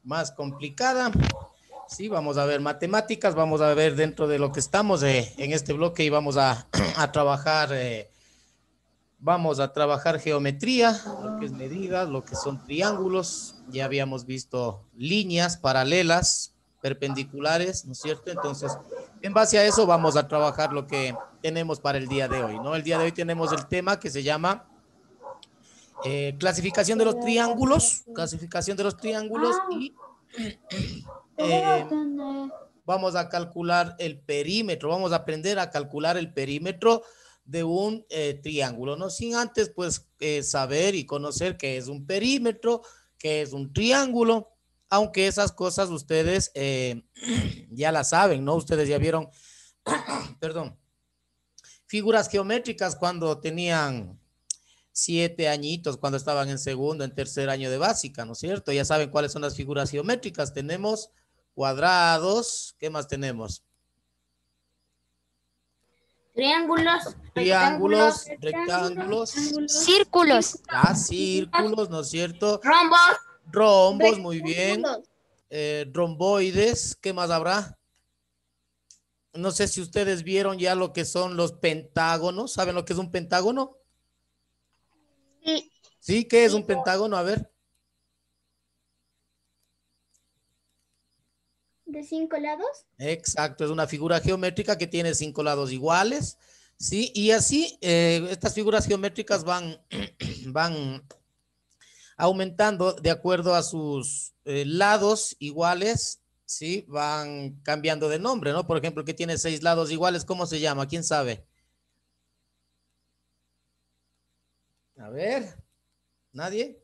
más complicada. Sí, vamos a ver matemáticas, vamos a ver dentro de lo que estamos en este bloque y vamos a trabajar, vamos a trabajar geometría, lo que es medidas, lo que son triángulos. Ya habíamos visto líneas paralelas, perpendiculares, ¿no es cierto? Entonces, en base a eso vamos a trabajar lo que tenemos para el día de hoy, ¿no? El día de hoy tenemos el tema que se llama clasificación de los triángulos y eh, vamos a calcular el perímetro, vamos a aprender a calcular el perímetro de un triángulo, ¿no? Sin antes, pues, saber y conocer qué es un perímetro, qué es un triángulo, aunque esas cosas ustedes ya las saben, ¿no? Ustedes ya vieron, perdón, figuras geométricas cuando tenían 7 añitos, cuando estaban en segundo, en tercer año de básica, ¿no es cierto? Ya saben cuáles son las figuras geométricas. Tenemos cuadrados, ¿qué más tenemos? Triángulos, Triángulos, rectángulos, Círculos. círculos, ¿no es cierto? rombos, Rombos, muy bien. Romboides, ¿qué más habrá? No sé si ustedes vieron ya lo que son los pentágonos. ¿Saben lo que es un pentágono? Sí. ¿Sí? ¿Qué es un pentágono? A ver. ¿De 5 lados? Exacto, es una figura geométrica que tiene 5 lados iguales, ¿sí? Y así estas figuras geométricas van, van aumentando de acuerdo a sus lados iguales, ¿sí? Van cambiando de nombre, ¿no? Por ejemplo, que tiene 6 lados iguales, ¿cómo se llama? ¿Quién sabe? A ver, ¿nadie?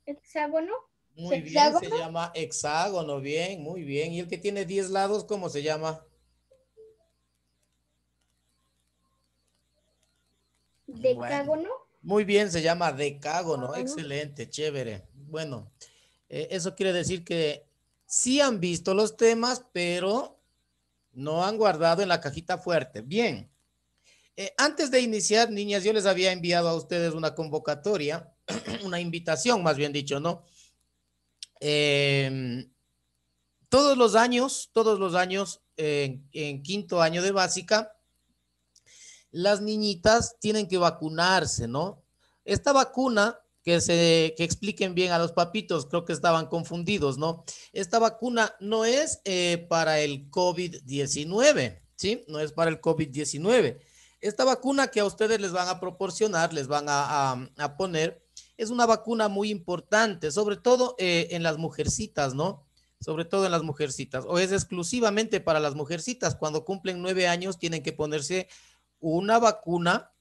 ¿Hexágono? Muy bien, se llama hexágono, bien, muy bien. ¿Y el que tiene 10 lados, cómo se llama? ¿Decágono? Bueno, muy bien, se llama decágono. Excelente, chévere. Bueno, eso quiere decir que sí han visto los temas, pero no han guardado en la cajita fuerte. Bien. Antes de iniciar, niñas, yo les había enviado a ustedes una convocatoria, una invitación, más bien dicho, ¿no? Eh, todos los años, en quinto año de básica, las niñitas tienen que vacunarse, ¿no? Esta vacuna, que expliquen bien a los papitos, creo que estaban confundidos, ¿no? Esta vacuna no es para el COVID-19, ¿sí? No es para el COVID-19. Esta vacuna que a ustedes les van a proporcionar, les van a poner, es una vacuna muy importante, sobre todo en las mujercitas, ¿no? Sobre todo en las mujercitas, o es exclusivamente para las mujercitas. Cuando cumplen 9 años tienen que ponerse una vacuna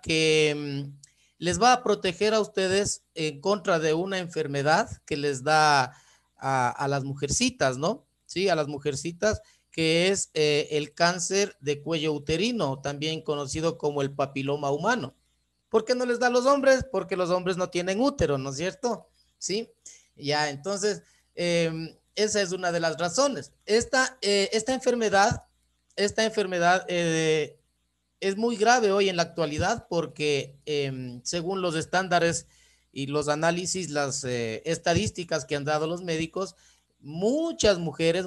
que les va a proteger a ustedes en contra de una enfermedad que les da a las mujercitas, ¿no? Sí, a las mujercitas, que es el cáncer de cuello uterino, también conocido como el papiloma humano. ¿Por qué no les da a los hombres? Porque los hombres no tienen útero, ¿no es cierto? Sí, ya, entonces, esa es una de las razones. Esta enfermedad es muy grave hoy en la actualidad porque según los estándares y los análisis, las estadísticas que han dado los médicos, muchas mujeres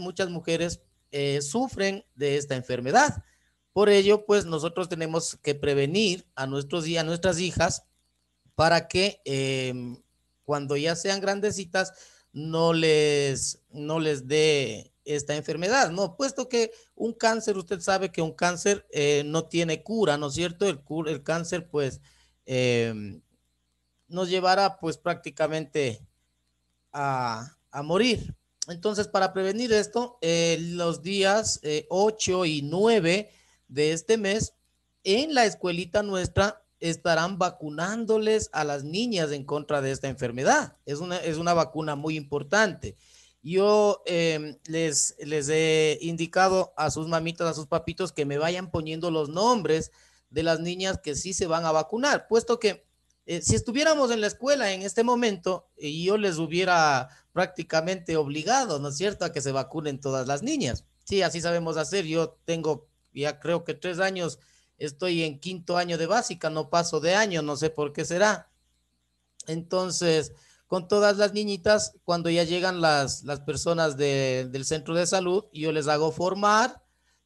sufren de esta enfermedad. Por ello, pues nosotros tenemos que prevenir a nuestras hijas para que cuando ya sean grandecitas no les dé esta enfermedad, ¿no? Puesto que un cáncer, usted sabe que un cáncer no tiene cura, ¿no es cierto? El cáncer, pues, nos llevará, pues, prácticamente a morir. Entonces, para prevenir esto, los días 8 y 9 de este mes, en la escuelita nuestra estarán vacunándoles a las niñas en contra de esta enfermedad. Es una vacuna muy importante. Yo les he indicado a sus mamitas, a sus papitos, que me vayan poniendo los nombres de las niñas que sí se van a vacunar, puesto que si estuviéramos en la escuela en este momento, y yo les hubiera prácticamente obligado, ¿no es cierto?, a que se vacunen todas las niñas. Sí, así sabemos hacer. Yo tengo ya creo que 3 años, estoy en quinto año de básica, no paso de año, no sé por qué será. Entonces, con todas las niñitas. Cuando ya llegan las personas del centro de salud, yo les hago formar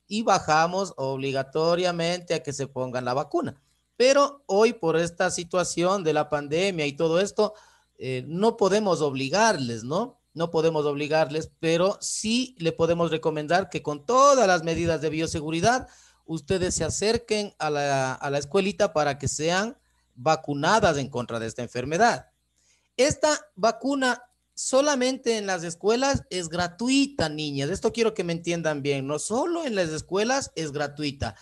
y bajamos obligatoriamente a que se pongan la vacuna. Pero hoy, por esta situación de la pandemia y todo esto, no podemos obligarles, ¿no? No podemos obligarles, pero sí le podemos recomendar que con todas las medidas de bioseguridad, ustedes se acerquen a la escuelita para que sean vacunadas en contra de esta enfermedad. Esta vacuna solamente en las escuelas es gratuita, niñas. Esto quiero que me entiendan bien. No solo en las escuelas es gratuita,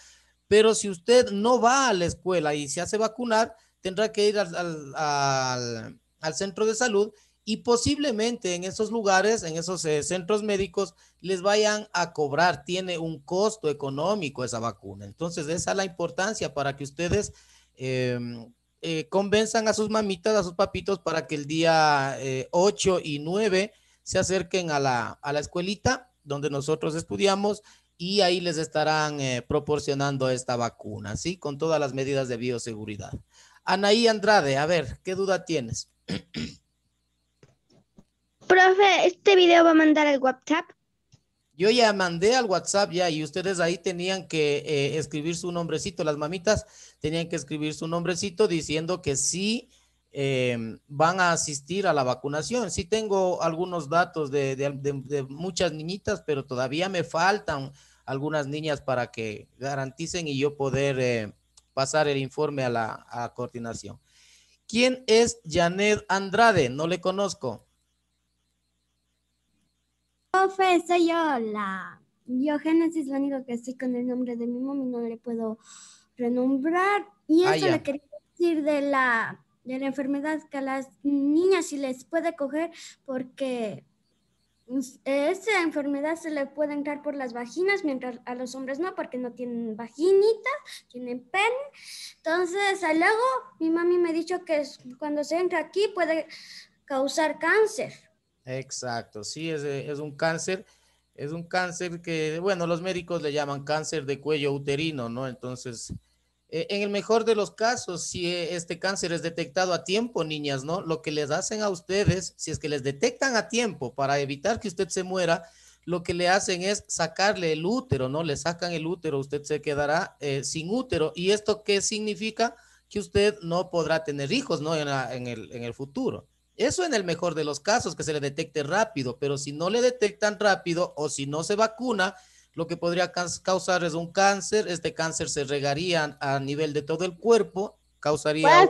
pero si usted no va a la escuela y se hace vacunar, tendrá que ir al centro de salud y posiblemente en esos lugares, en esos centros médicos, les vayan a cobrar. Tiene un costo económico esa vacuna. Entonces, esa es la importancia para que ustedes eh, convenzan a sus mamitas, a sus papitos, para que el día 8 y 9 se acerquen a la escuelita donde nosotros estudiamos y ahí les estarán proporcionando esta vacuna, ¿sí? Con todas las medidas de bioseguridad. Anaí Andrade, a ver, ¿qué duda tienes? Profe, ¿este video va a mandar al WhatsApp? Yo ya mandé al WhatsApp ya y ustedes ahí tenían que escribir su nombrecito, las mamitas tenían que escribir su nombrecito diciendo que sí van a asistir a la vacunación. Sí tengo algunos datos de muchas niñitas, pero todavía me faltan algunas niñas para que garanticen y yo poder pasar el informe a coordinación. ¿Quién es Janet Andrade? No le conozco. Profe, soy yo Génesis, lo único que estoy con el nombre de mi mami, no le puedo renombrar. Y eso ya. le quería decir de la enfermedad que a las niñas sí les puede coger porque esa enfermedad se le puede entrar por las vaginas, mientras a los hombres no, porque no tienen vaginita, tienen pene. Entonces, luego mi mami me ha dicho que cuando se entra aquí puede causar cáncer. Exacto, sí, es un cáncer que, bueno, los médicos le llaman cáncer de cuello uterino, ¿no? Entonces, en el mejor de los casos, si este cáncer es detectado a tiempo, niñas, ¿no? Lo que les hacen a ustedes, si es que les detectan a tiempo para evitar que usted se muera, lo que le hacen es sacarle el útero, ¿no? Le sacan el útero, usted se quedará sin útero. ¿Y esto qué significa? Que usted no podrá tener hijos, ¿no? En el futuro. Eso en el mejor de los casos, que se le detecte rápido, pero si no le detectan rápido o si no se vacuna, lo que podría causar es un cáncer. Este cáncer se regaría a nivel de todo el cuerpo, causaría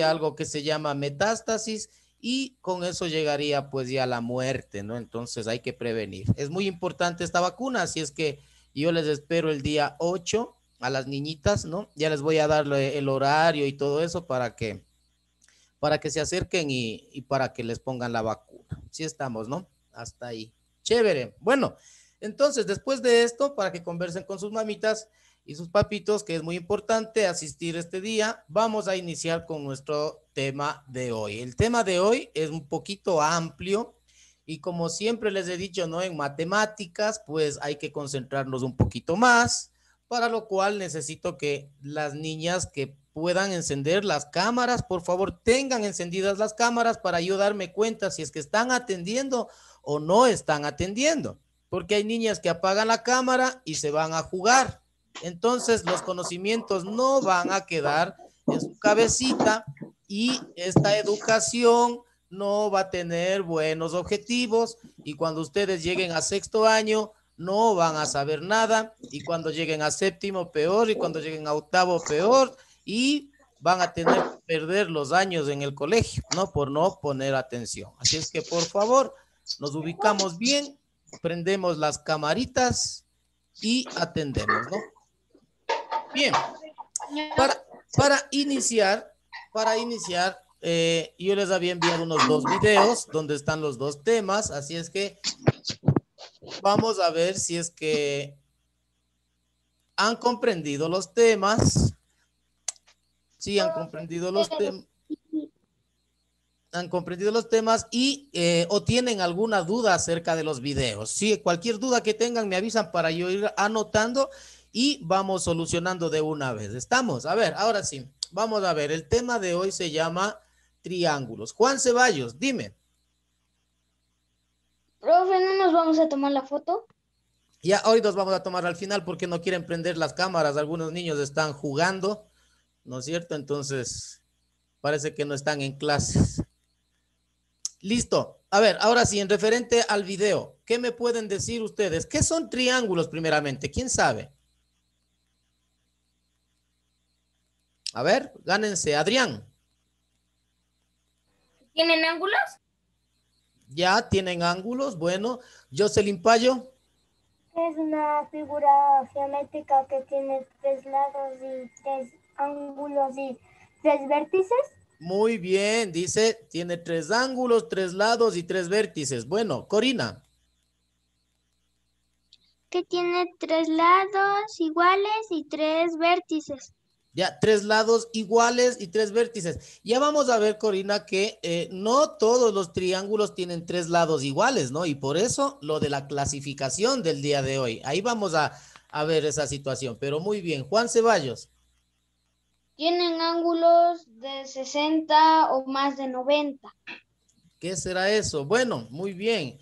algo que se llama metástasis y con eso llegaría pues ya la muerte, ¿no? Entonces hay que prevenir. Es muy importante esta vacuna, así es que yo les espero el día 8 a las niñitas, ¿no? Ya les voy a dar el horario y todo eso para que se acerquen y para que les pongan la vacuna. Sí estamos, ¿no? Hasta ahí. Chévere. Bueno, entonces después de esto, para que conversen con sus mamitas y sus papitos, que es muy importante asistir este día, vamos a iniciar con nuestro tema de hoy. El tema de hoy es un poquito amplio y como siempre les he dicho, ¿no? En matemáticas, pues hay que concentrarnos un poquito más, para lo cual necesito que las niñas que puedan encender las cámaras, por favor, tengan encendidas las cámaras para yo darme cuenta si es que están atendiendo o no están atendiendo, porque hay niñas que apagan la cámara y se van a jugar. Entonces, los conocimientos no van a quedar en su cabecita y esta educación no va a tener buenos objetivos y cuando ustedes lleguen a sexto año no van a saber nada y cuando lleguen a séptimo peor y cuando lleguen a octavo peor y van a tener que perder los años en el colegio, ¿no? Por no poner atención. Así es que por favor nos ubicamos bien, prendemos las camaritas y atendemos, ¿no? Bien, para iniciar, yo les había enviado unos 2 videos donde están los 2 temas, así es que vamos a ver si es que han comprendido los temas. Sí, han comprendido los temas. Han comprendido los temas y o tienen alguna duda acerca de los videos. Sí, cualquier duda que tengan me avisan para yo ir anotando y vamos solucionando de una vez. ¿Estamos? A ver, ahora sí, vamos a ver. El tema de hoy se llama triángulos? Juan Ceballos, dime. Profe, ¿no nos vamos a tomar la foto? Ya hoy nos vamos a tomar al final porque no quieren prender las cámaras. Algunos niños están jugando, ¿no es cierto? Entonces, parece que no están en clases. Listo. A ver, ahora sí, en referente al video, ¿qué me pueden decir ustedes? ¿Qué son triángulos primeramente? ¿Quién sabe? A ver, gánense. Adrián. ¿Tienen ángulos? Ya tienen ángulos. Bueno, Jocelyn Payo. Es una figura geométrica que tiene 3 lados y 3 ángulos y 3 vértices. Muy bien, dice, tiene 3 ángulos, 3 lados y 3 vértices. Bueno, Corina. Que tiene 3 lados iguales y 3 vértices. Ya, 3 lados iguales y 3 vértices. Ya vamos a ver, Corina, que no todos los triángulos tienen 3 lados iguales, ¿no? Y por eso lo de la clasificación del día de hoy. Ahí vamos a ver esa situación. Pero muy bien. Juan Ceballos. Tienen ángulos de 60 o más de 90. ¿Qué será eso? Bueno, muy bien.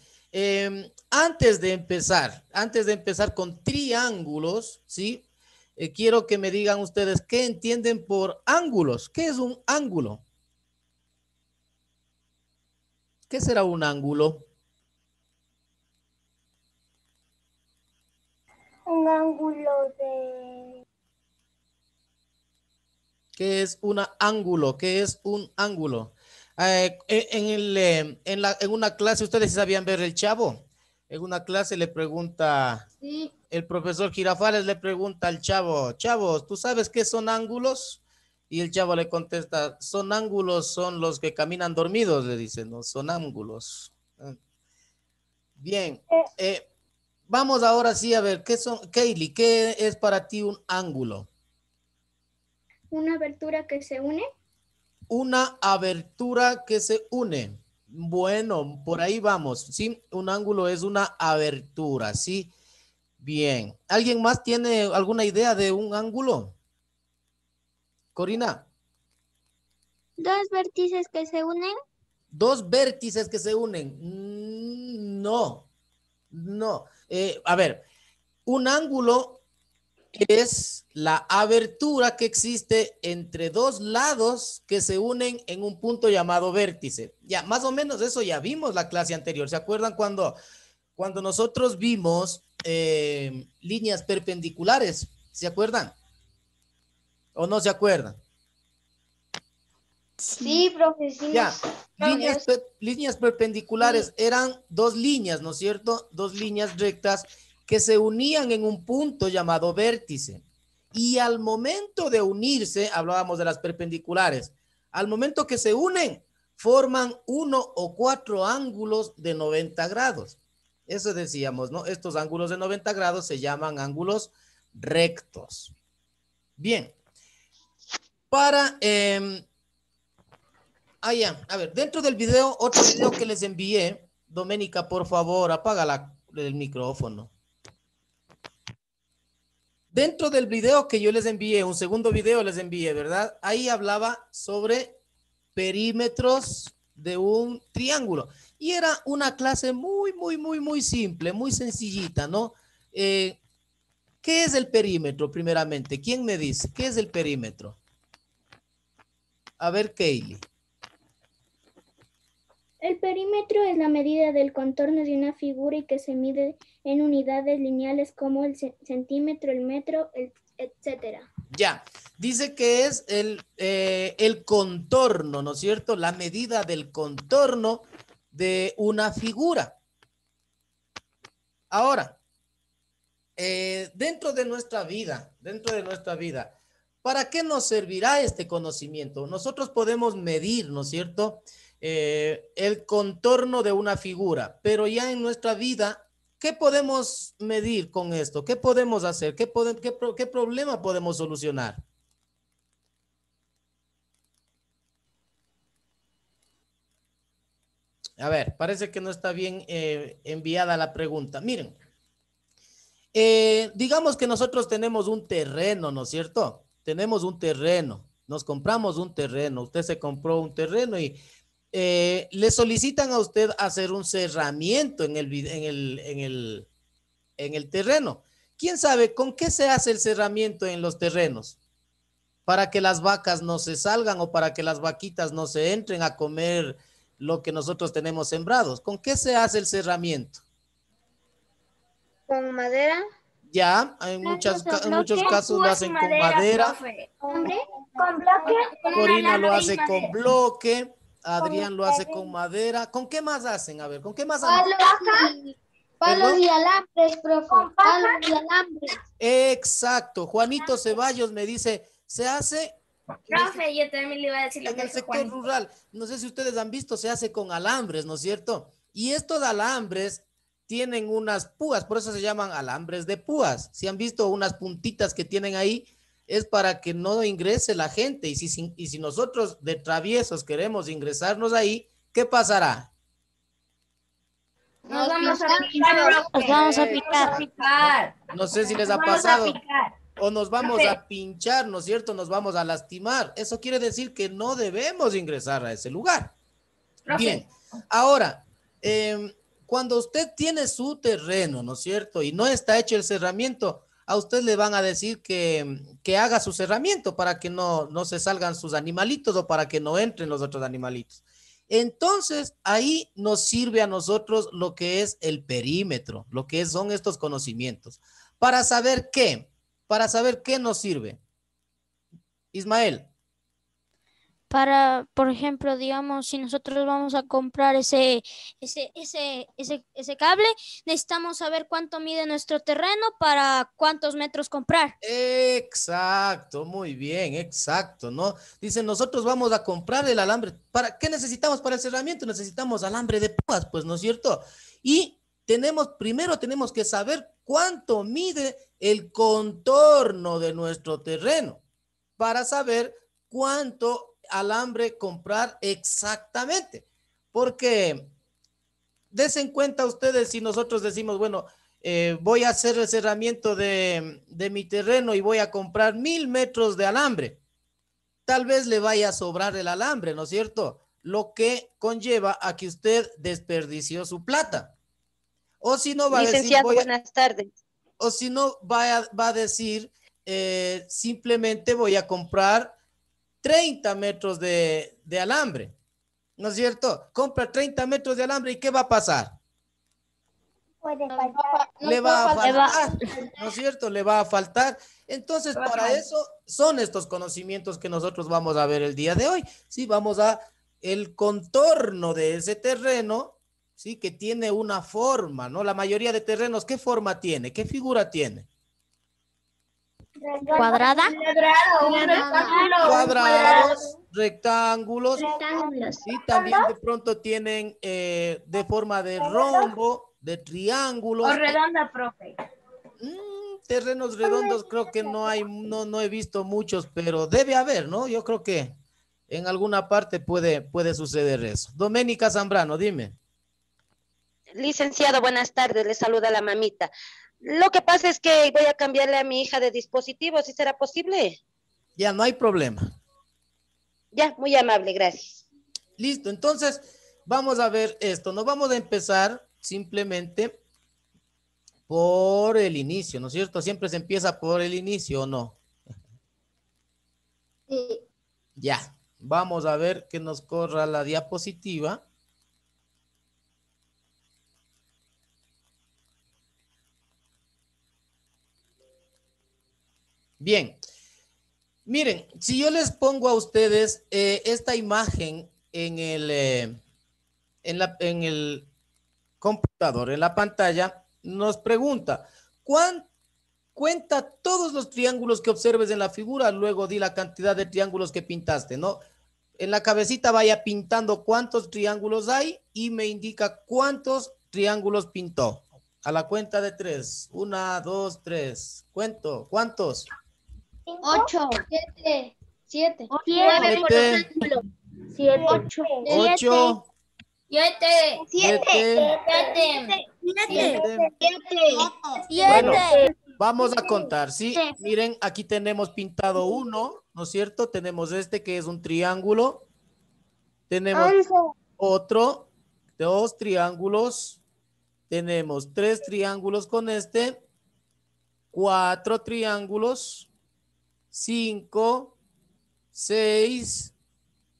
Antes de empezar con triángulos, ¿sí? Quiero que me digan ustedes qué entienden por ángulos. ¿Qué es un ángulo? ¿Qué será un ángulo? Un ángulo de... ¿Qué es un ángulo? ¿Qué es un ángulo? En una clase, ustedes sabían ver el Chavo. En una clase le pregunta, Sí. el profesor Girafales le pregunta al Chavo, Chavo, ¿tú sabes qué son ángulos? Y el Chavo le contesta, son ángulos, son los que caminan dormidos, le dicen, no, son ángulos. Bien, vamos ahora sí a ver, ¿qué son, Kaylee, qué es para ti un ángulo? Una abertura que se une. Una abertura que se une. Bueno, por ahí vamos, ¿sí? Un ángulo es una abertura, ¿sí? Bien. ¿Alguien más tiene alguna idea de un ángulo? Corina. 2 vértices que se unen. 2 vértices que se unen. No, no. A ver, un ángulo es la abertura que existe entre 2 lados que se unen en un punto llamado vértice. Ya, más o menos eso ya vimos la clase anterior. ¿Se acuerdan cuando nosotros vimos líneas perpendiculares? ¿Se acuerdan? ¿O no se acuerdan? Sí, profe, sí. Ya, líneas perpendiculares eran 2 líneas, ¿no es cierto? 2 líneas rectas que se unían en un punto llamado vértice. Y al momento de unirse, hablábamos de las perpendiculares, al momento que se unen, forman 1 o 4 ángulos de 90 grados. Eso decíamos, ¿no? Estos ángulos de 90 grados se llaman ángulos rectos. Bien. Para... a ver, dentro del video, otro video que les envié, Doménica, por favor, apaga el micrófono. Dentro del video que yo les envié, un segundo video les envié, ¿verdad? Ahí hablaba sobre perímetros de un triángulo. Y era una clase muy simple, muy sencillita, ¿no? ¿Qué es el perímetro, primeramente? ¿Quién me dice? ¿Qué es el perímetro? A ver, Kaylee. El perímetro es la medida del contorno de una figura y que se mide en unidades lineales como el centímetro, el metro, etcétera. Ya, dice que es el contorno, ¿no es cierto? La medida del contorno de una figura. Ahora, dentro de nuestra vida, ¿para qué nos servirá este conocimiento? Nosotros podemos medir, ¿no es cierto?, el contorno de una figura, pero ya en nuestra vida, ¿qué podemos medir con esto? ¿Qué podemos hacer? ¿Qué problema podemos solucionar? A ver, parece que no está bien enviada la pregunta. Miren, digamos que nosotros tenemos un terreno, ¿no es cierto? Tenemos un terreno. nos compramos un terreno, usted se compró un terreno y le solicitan a usted hacer un cerramiento en el terreno. ¿Quién sabe con qué se hace el cerramiento en los terrenos? Para que las vacas no se salgan o para que las vaquitas no se entren a comer lo que nosotros tenemos sembrados. ¿Con qué se hace el cerramiento? ¿Con madera? Ya, en muchos casos lo hacen con madera. Con bloque. Corina lo hace con bloque. Adrián lo hace con madera. ¿Con qué más hacen? A ver, ¿con qué más hacen? Palos y alambres, profe. Palos y alambres. Exacto. Juanito Ceballos me dice, se hace... Profe, yo también le iba a decir lo En que el dijo sector Juan. rural, no sé si ustedes han visto, se hace con alambres, ¿no es cierto? Y estos alambres tienen unas púas, por eso se llaman alambres de púas. Si han visto unas puntitas que tienen ahí, es para que no ingrese la gente. Y si nosotros de traviesos queremos ingresarnos ahí, ¿qué pasará? Nos vamos a picar. Nos vamos a picar. No sé si les ha pasado. O nos vamos a pinchar, ¿no es cierto? Nos vamos a lastimar. Eso quiere decir que no debemos ingresar a ese lugar. Bien, ahora, cuando usted tiene su terreno, ¿no es cierto? Y no está hecho el cerramiento, a usted le van a decir que haga su cerramiento para que no se salgan sus animalitos o para que no entren los otros animalitos. Entonces, ahí nos sirve a nosotros lo que es el perímetro, lo que son estos conocimientos. ¿Para saber qué? Para saber qué nos sirve. Ismael. Para, por ejemplo, digamos, si nosotros vamos a comprar ese cable, necesitamos saber cuánto mide nuestro terreno para cuántos metros comprar. Exacto, muy bien, exacto, ¿no? Dicen, nosotros vamos a comprar el alambre. ¿Para qué necesitamos para el cerramiento? Necesitamos alambre de púas, pues, ¿no es cierto? Y primero tenemos que saber cuánto mide el contorno de nuestro terreno para saber cuánto alambre comprar exactamente. Porque desen cuenta ustedes si nosotros decimos, bueno, voy a hacer el cerramiento de mi terreno y voy a comprar 1000 metros de alambre. Tal vez le vaya a sobrar el alambre, ¿no es cierto? Lo que conlleva a que usted desperdició su plata. O si no va a decir, buenas tardes. O si no va a decir, simplemente voy a comprar 30 metros de alambre. ¿No es cierto? Compra 30 metros de alambre y ¿qué va a pasar? Puede faltar. Le va a faltar, ¿no es cierto? Le va a faltar. Entonces, para eso son estos conocimientos que nosotros vamos a ver el día de hoy. Sí, vamos a el contorno de ese terreno. Sí, que tiene una forma, ¿no? La mayoría de terrenos, ¿qué forma tiene? ¿Qué figura tiene? ¿Cuadrada? Cuadrados, rectángulos. Y también de pronto tienen de forma de rombo, de triángulos. O redonda, profe. Terrenos redondos creo que no hay, no he visto muchos, pero debe haber, ¿no? Yo creo que en alguna parte puede suceder eso. Doménica Zambrano, dime. Licenciado, buenas tardes, le saluda la mamita. Lo que pasa es que voy a cambiarle a mi hija de dispositivo, ¿sí será posible? Ya, no hay problema. Ya, muy amable, gracias. Listo, entonces vamos a ver esto. Nos vamos a empezar simplemente por el inicio, ¿no es cierto? Siempre se empieza por el inicio, ¿o no? Sí. Ya, vamos a ver que nos corra la diapositiva. Bien, miren, si yo les pongo a ustedes esta imagen en el computador, en la pantalla, nos pregunta, cuenta todos los triángulos que observes en la figura, luego di la cantidad de triángulos que pintaste, ¿no? En la cabecita vaya pintando cuántos triángulos hay y me indica cuántos triángulos pintó. A la cuenta de 3, 1, 2, 3, cuento, ¿cuántos? 8, 7, 7, 9 por Siete. ejemplo. 7, 8, 7. 7, 7. Vamos a contar, ¿sí? Miren, aquí tenemos pintado 1, ¿no es cierto? Tenemos este que es un triángulo. Tenemos 11. otro, 2 triángulos. Tenemos 3 triángulos con este. 4 triángulos. 5, 6,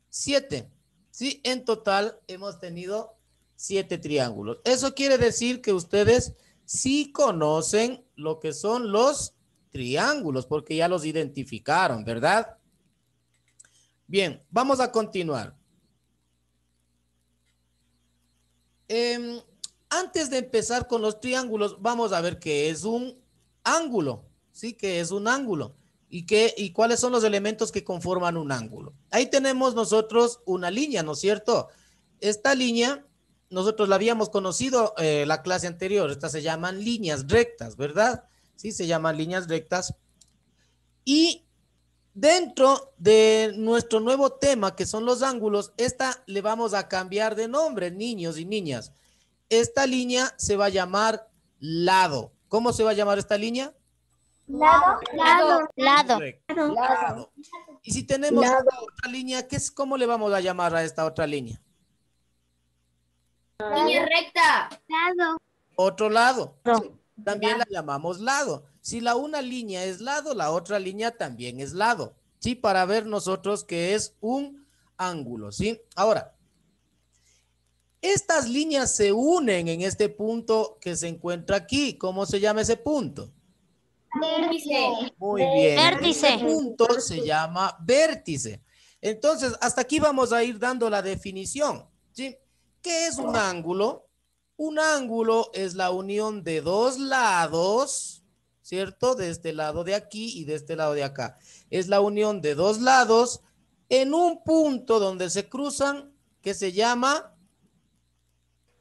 7. Sí, en total hemos tenido 7 triángulos. Eso quiere decir que ustedes sí conocen lo que son los triángulos, porque ya los identificaron, ¿verdad? Bien, vamos a continuar. Antes de empezar con los triángulos, vamos a ver qué es un ángulo. Sí, que es un ángulo. ¿Y cuáles son los elementos que conforman un ángulo? Ahí tenemos nosotros una línea, ¿no es cierto? Esta línea, nosotros la habíamos conocido la clase anterior. Estas se llaman líneas rectas, ¿verdad? Sí, se llaman líneas rectas. Y dentro de nuestro nuevo tema, que son los ángulos, esta le vamos a cambiar de nombre, niños y niñas. Esta línea se va a llamar lado. ¿Cómo se va a llamar esta línea? Lado. Lado. Correcto, lado. Y si tenemos esta otra línea, ¿cómo le vamos a llamar a esta otra línea? Línea recta. Lado. Otro lado. No. También la llamamos lado. Si la una línea es lado, la otra línea también es lado. ¿Sí? Para ver nosotros que es un ángulo. ¿Sí? Ahora, estas líneas se unen en este punto que se encuentra aquí. ¿Cómo se llama ese punto? Vértice. Muy bien. Vértice. Este punto se llama vértice. Entonces, hasta aquí vamos a ir dando la definición. ¿Sí? ¿Qué es un ángulo? Un ángulo es la unión de dos lados, ¿cierto? De este lado de aquí y de este lado de acá. Es la unión de dos lados en un punto donde se cruzan, que se llama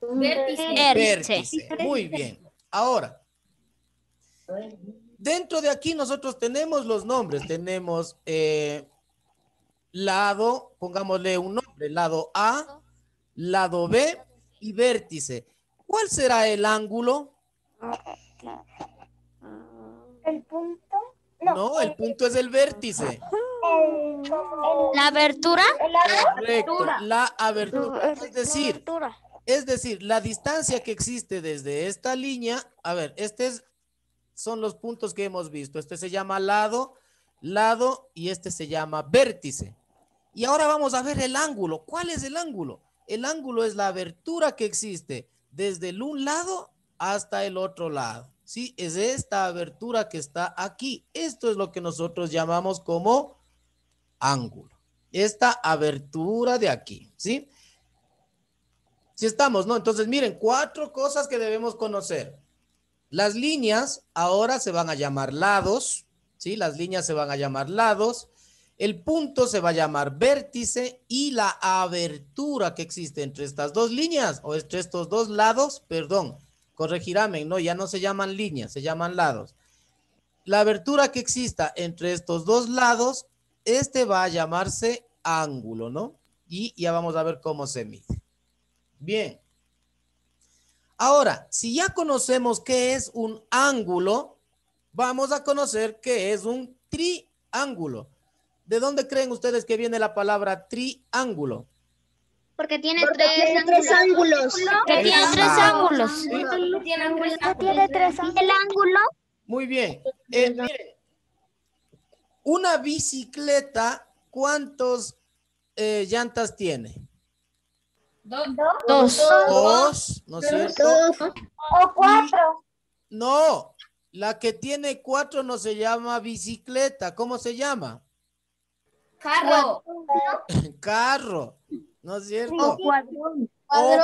vértice. Muy bien. Ahora, dentro de aquí nosotros tenemos los nombres. Tenemos lado, pongámosle un nombre, lado A, lado B y vértice. ¿Cuál será el ángulo? El punto. No, el punto es el vértice. La abertura. Correcto, la abertura. Es decir, la distancia que existe desde esta línea, a ver, son los puntos que hemos visto. Este se llama lado y este se llama vértice. Y ahora vamos a ver el ángulo. ¿Cuál es el ángulo? El ángulo es la abertura que existe desde el un lado hasta el otro lado. ¿Sí? Es esta abertura que está aquí. Esto es lo que nosotros llamamos como ángulo. Esta abertura de aquí. ¿Sí? Si estamos, ¿no? Entonces, miren, 4 cosas que debemos conocer. Las líneas ahora se van a llamar lados. ¿Sí? Las líneas se van a llamar lados. El punto se va a llamar vértice y la abertura que existe entre estas dos líneas o entre estos dos lados, perdón, corregirame, no, ya no se llaman líneas, se llaman lados. La abertura que exista entre estos dos lados, este va a llamarse ángulo, ¿no? Y ya vamos a ver cómo se mide. Bien. Ahora, si ya conocemos qué es un ángulo, vamos a conocer qué es un triángulo. ¿De dónde creen ustedes que viene la palabra triángulo? Porque tiene tres ángulos. Que tiene 3 ángulos. ¿Sí? Tiene 3 ángulos. El ángulo. Muy bien. Miren, una bicicleta, ¿cuántos llantas tiene? 2. 2, ¿no es cierto? O 4. No, la que tiene 4 no se llama bicicleta. ¿Cómo se llama? Carro. Carro, ¿no es cierto? Cuadrón. O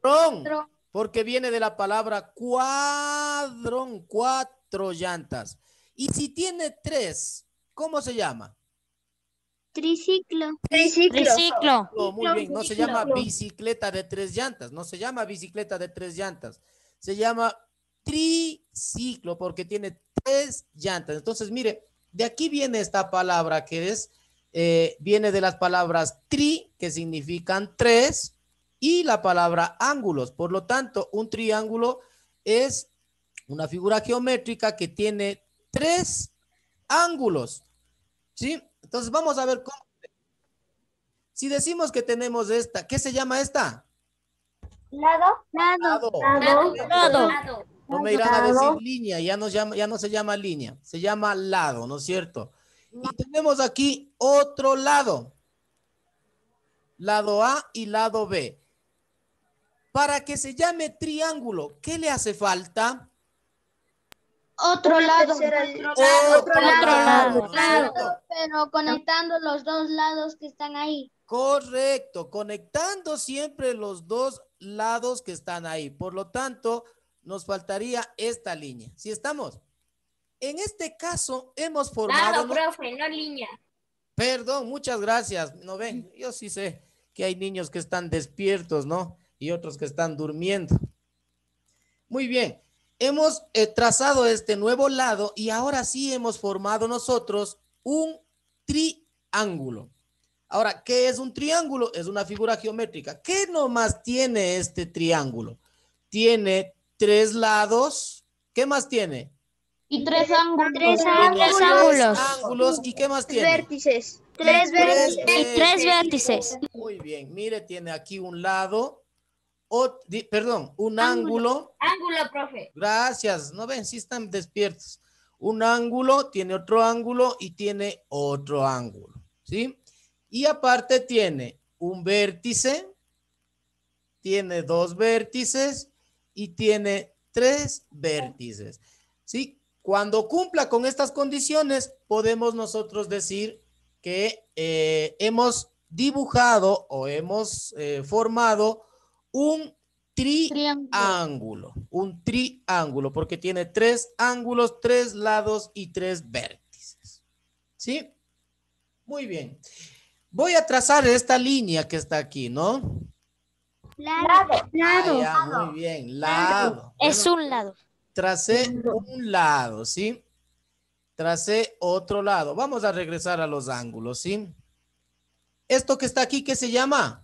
cuadrón, porque viene de la palabra cuadrón, 4 llantas. Y si tiene 3, ¿cómo se llama? Triciclo. Triciclo. Oh, muy bien, no se llama bicicleta de 3 llantas, no se llama bicicleta de 3 llantas, se llama triciclo porque tiene 3 llantas. Entonces, mire, de aquí viene esta palabra que es, viene de las palabras tri, que significan 3, y la palabra ángulos. Por lo tanto, un triángulo es una figura geométrica que tiene 3 ángulos, ¿sí? Entonces vamos a ver cómo. Si decimos que tenemos esta, ¿qué se llama esta? Lado. Lado. No me irán a decir línea, ya no se llama línea, se llama lado, ¿no es cierto? Y tenemos aquí otro lado. Lado A y lado B. Para que se llame triángulo, ¿qué le hace falta? Otro lado. Otro lado. Pero conectando los dos lados que están ahí. Correcto, conectando siempre los dos lados que están ahí. Por lo tanto, nos faltaría esta línea. ¿Sí estamos? En este caso, hemos formado... Lado, profe, no línea. Perdón, muchas gracias. No ven, yo sí sé que hay niños que están despiertos, ¿no? Y otros que están durmiendo. Muy bien, hemos trazado este nuevo lado y ahora sí hemos formado nosotros un triángulo. Ahora, ¿qué es un triángulo? Es una figura geométrica. ¿Qué nomás tiene este triángulo? Tiene 3 lados. ¿Qué más tiene? Y 3 ángulos. Tres Ángulos. ¿Y qué más tiene? Vértices. Tres Tres vértices. Muy bien, mire, tiene aquí un lado, un ángulo. Ángulo, profe. Gracias, ¿no ven? Sí están despiertos. Un ángulo, tiene otro ángulo y tiene otro ángulo, ¿sí? Y aparte tiene un vértice, tiene 2 vértices y tiene 3 vértices, ¿sí? Cuando cumpla con estas condiciones, podemos nosotros decir que hemos dibujado o hemos formado un triángulo, porque tiene 3 ángulos, 3 lados y 3 vértices, ¿sí? Muy bien. Voy a trazar esta línea que está aquí, ¿no? Lado. Muy bien, lado. Es un lado. Tracé un lado, ¿sí? Tracé otro lado. Vamos a regresar a los ángulos, ¿sí? Esto que está aquí, ¿qué se llama?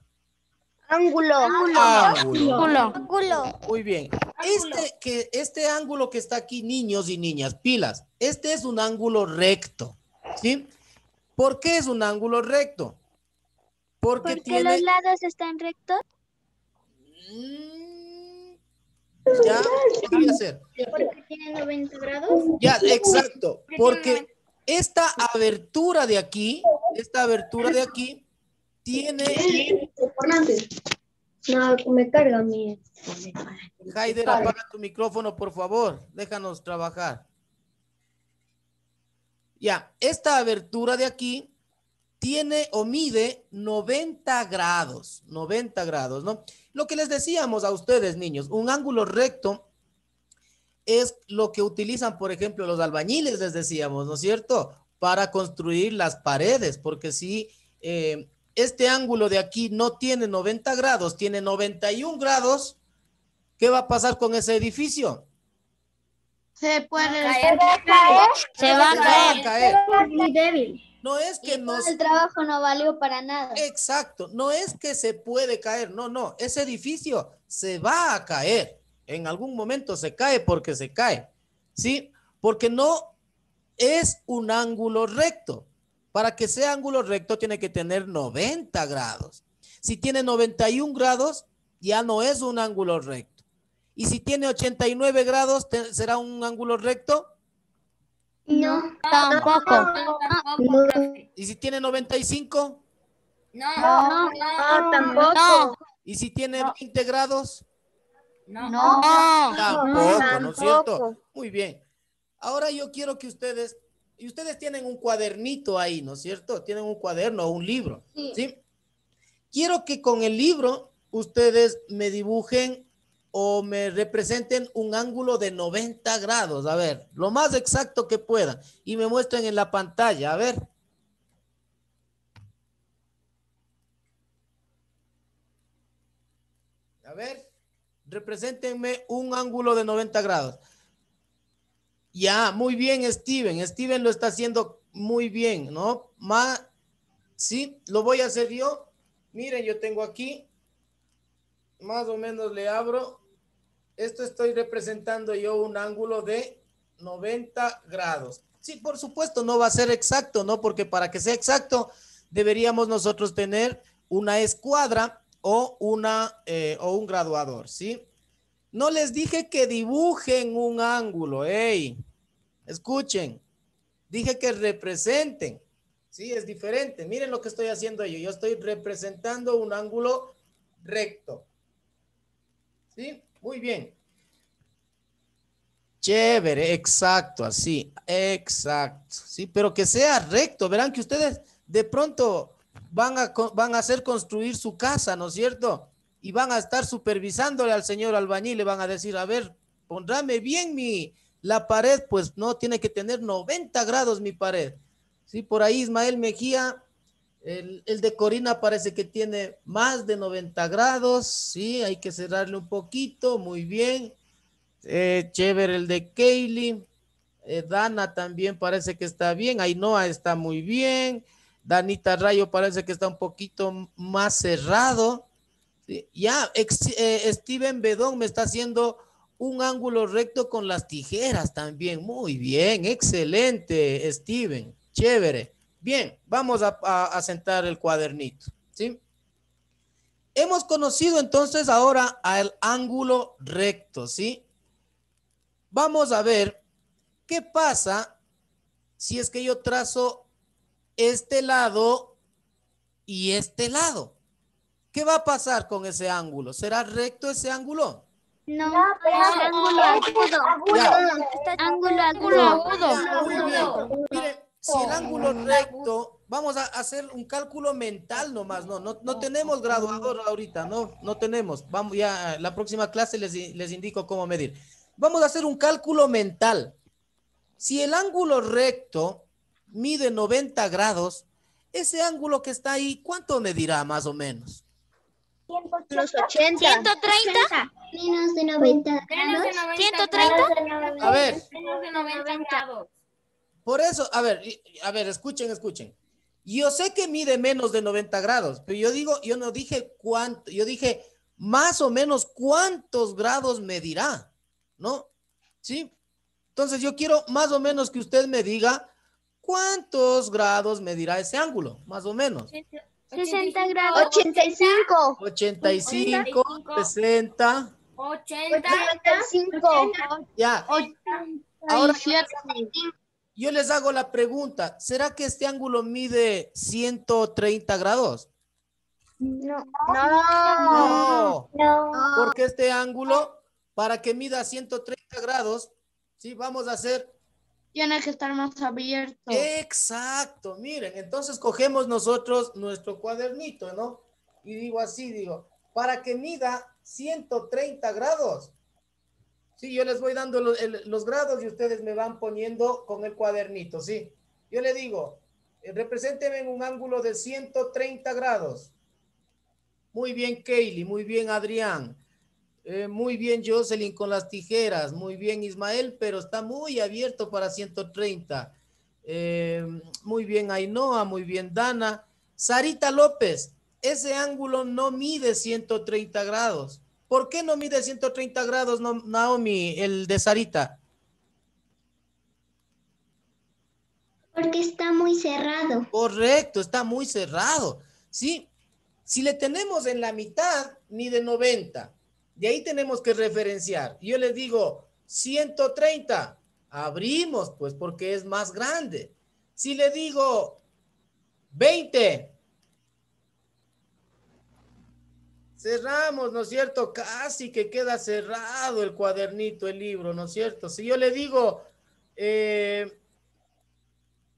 Ángulo. Muy bien. Este ángulo que está aquí, niños y niñas, pilas, este es un ángulo recto, ¿sí? ¿Por qué es un ángulo recto? Porque ¿Por qué los lados están rectos? Ya, podría ser. Porque tiene 90 grados. Ya, exacto. Porque esta abertura de aquí tiene... No, me carga mi... Haider, apaga tu micrófono, por favor. Déjanos trabajar. Ya, esta abertura de aquí tiene o mide 90 grados, ¿no? Lo que les decíamos a ustedes, niños, un ángulo recto es lo que utilizan, por ejemplo, los albañiles, les decíamos, ¿no es cierto? Para construir las paredes, porque si este ángulo de aquí no tiene 90 grados, tiene 91 grados, ¿qué va a pasar con ese edificio? Se puede Se va a caer. Muy débil. No es que el trabajo no valió para nada. Exacto, no es que se puede caer, no, ese edificio se va a caer, en algún momento se cae porque se cae, ¿sí? Porque no es un ángulo recto. Para que sea ángulo recto tiene que tener 90 grados. Si tiene 91 grados, ya no es un ángulo recto. Y si tiene 89 grados, ¿será un ángulo recto? No. Tampoco. ¿Y si tiene 95? No. Tampoco. No. ¿Y si tiene 20 grados? No. Tampoco, ¿no es cierto? Muy bien. Ahora yo quiero que ustedes tienen un cuadernito ahí, ¿no es cierto? Tienen un cuaderno o un libro, ¿sí? Quiero que con el libro ustedes me dibujen o me representen un ángulo de 90 grados, a ver, lo más exacto que puedan, y me muestren en la pantalla, a ver. A ver, represéntenme un ángulo de 90 grados. Ya, muy bien, Steven. Steven lo está haciendo muy bien, ¿no? Sí, lo voy a hacer yo. Miren, yo tengo aquí, más o menos le abro. Esto estoy representando yo un ángulo de 90 grados. Sí, por supuesto, no va a ser exacto, ¿no? Porque para que sea exacto, deberíamos nosotros tener una escuadra o un graduador, ¿sí? No les dije que dibujen un ángulo, ¡ey! Escuchen, dije que representen, ¿sí? Es diferente. Miren lo que estoy haciendo yo. Yo estoy representando un ángulo recto, ¿sí? Muy bien. Chévere, exacto, así, exacto, sí, pero que sea recto. Verán que ustedes de pronto van a hacer construir su casa, ¿no es cierto? Y van a estar supervisándole al señor albañil, le van a decir, a ver, pondráme bien la pared, pues no, tiene que tener 90 grados mi pared. Sí, por ahí Ismael Mejía, el de Corina parece que tiene más de 90 grados, sí, hay que cerrarle un poquito, muy bien. Chévere el de Kaylee. Dana también parece que está bien. Ainhoa está muy bien. Danita Rayo parece que está un poquito más cerrado. Sí, ya, Steven Bedón me está haciendo un ángulo recto con las tijeras también. Muy bien, excelente, Steven. Chévere. Bien, vamos a sentar el cuadernito. ¿Sí? Hemos conocido entonces ahora al ángulo recto, ¿sí? Vamos a ver qué pasa si es que yo trazo este lado y este lado. ¿Qué va a pasar con ese ángulo? ¿Será recto ese ángulo? No, es ángulo agudo. Ya. ángulo agudo. Ya, muy bien. Miren, si el ángulo recto, vamos a hacer un cálculo mental nomás, no tenemos graduador ahorita, no tenemos. Vamos ya, la próxima clase les indico cómo medir. Vamos a hacer un cálculo mental. Si el ángulo recto mide 90 grados, ese ángulo que está ahí, ¿cuánto medirá más o menos? Los 80. 130. Menos de 90 grados. 130. A ver, Menos de 90 grados. por eso, a ver, escuchen. Yo sé que mide menos de 90 grados, pero yo no dije cuánto, yo dije más o menos cuántos grados medirá, ¿no? ¿Sí? Entonces yo quiero más o menos que usted me diga cuántos grados medirá ese ángulo, más o menos. 60 grados. 85. 85, 60, 85. ya. Ahora yo les hago la pregunta, ¿será que este ángulo mide 130 grados? No. No, porque este ángulo, para que mida 130 grados, sí, vamos a hacer. Tiene que estar más abierto. Exacto, miren, entonces cogemos nosotros nuestro cuadernito, ¿no? Y digo así, para que mida 130 grados. Sí, yo les voy dando los grados y ustedes me van poniendo con el cuadernito, ¿sí? Yo le digo, represénteme en un ángulo de 130 grados. Muy bien, Kaylee, muy bien, Adrián. Muy bien, Jocelyn, con las tijeras. Muy bien, Ismael, pero está muy abierto para 130. Muy bien, Ainhoa, muy bien, Dana. Sarita López, ese ángulo no mide 130 grados. ¿Por qué no mide 130 grados, Naomi, el de Sarita? Porque está muy cerrado. Correcto, está muy cerrado. ¿Sí? Si le tenemos en la mitad, mide 90. De ahí tenemos que referenciar. Yo les digo 130. Abrimos, pues, porque es más grande. Si le digo 20. Cerramos, ¿no es cierto? Casi que queda cerrado el cuadernito, el libro, ¿no es cierto? Si yo le digo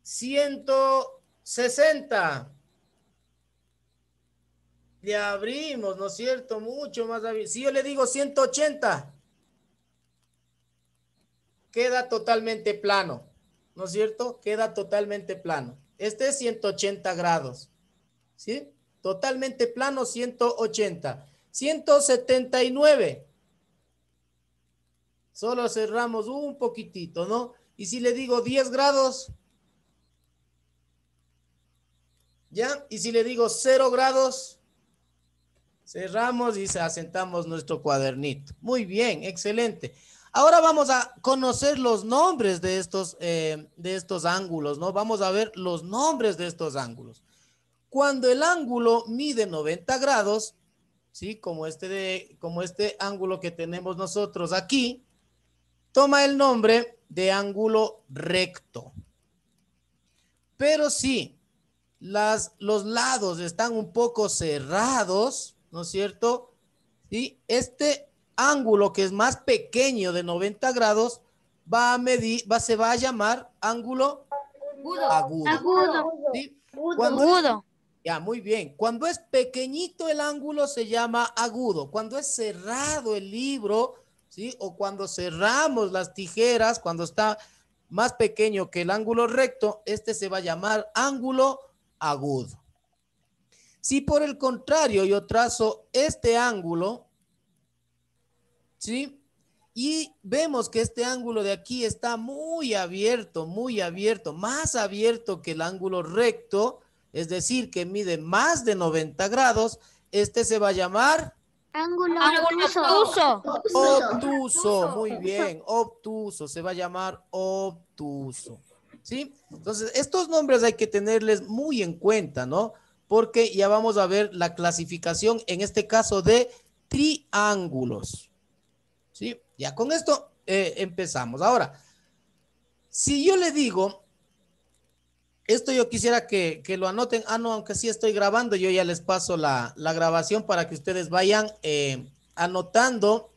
160, le abrimos, ¿no es cierto? Mucho más abierto. Si yo le digo 180, queda totalmente plano, ¿no es cierto? Queda totalmente plano. Este es 180 grados, ¿sí? Totalmente plano, 180. 179. Solo cerramos un poquitito, ¿no? Y si le digo 10 grados, ¿ya? Y si le digo 0 grados, cerramos y asentamos nuestro cuadernito. Muy bien, excelente. Ahora vamos a conocer los nombres de estos ángulos, ¿no? Vamos a ver los nombres de estos ángulos. Cuando el ángulo mide 90 grados, ¿sí? Como este ángulo que tenemos nosotros aquí, toma el nombre de ángulo recto. Pero si los lados están un poco cerrados, ¿no es cierto? ¿Sí? Este ángulo que es más pequeño de 90 grados se va a llamar ángulo agudo. ¿Sí? Agudo. Ya, muy bien. Cuando es pequeñito el ángulo se llama agudo. Cuando es cerrado el libro, ¿sí? O cuando cerramos las tijeras, cuando está más pequeño que el ángulo recto, este se va a llamar ángulo agudo. Si por el contrario yo trazo este ángulo, ¿sí? Y vemos que este ángulo de aquí está muy abierto, más abierto que el ángulo recto, es decir, que mide más de 90 grados, este se va a llamar Ángulo Obtuso. obtuso. Muy bien, obtuso, se va a llamar obtuso. ¿Sí? Entonces, estos nombres hay que tenerles muy en cuenta, ¿no? Porque ya vamos a ver la clasificación, en este caso, de triángulos. ¿Sí? Ya con esto empezamos. Ahora, si yo le digo, esto yo quisiera que lo anoten. Ah, no, aunque sí estoy grabando, yo ya les paso la grabación para que ustedes vayan anotando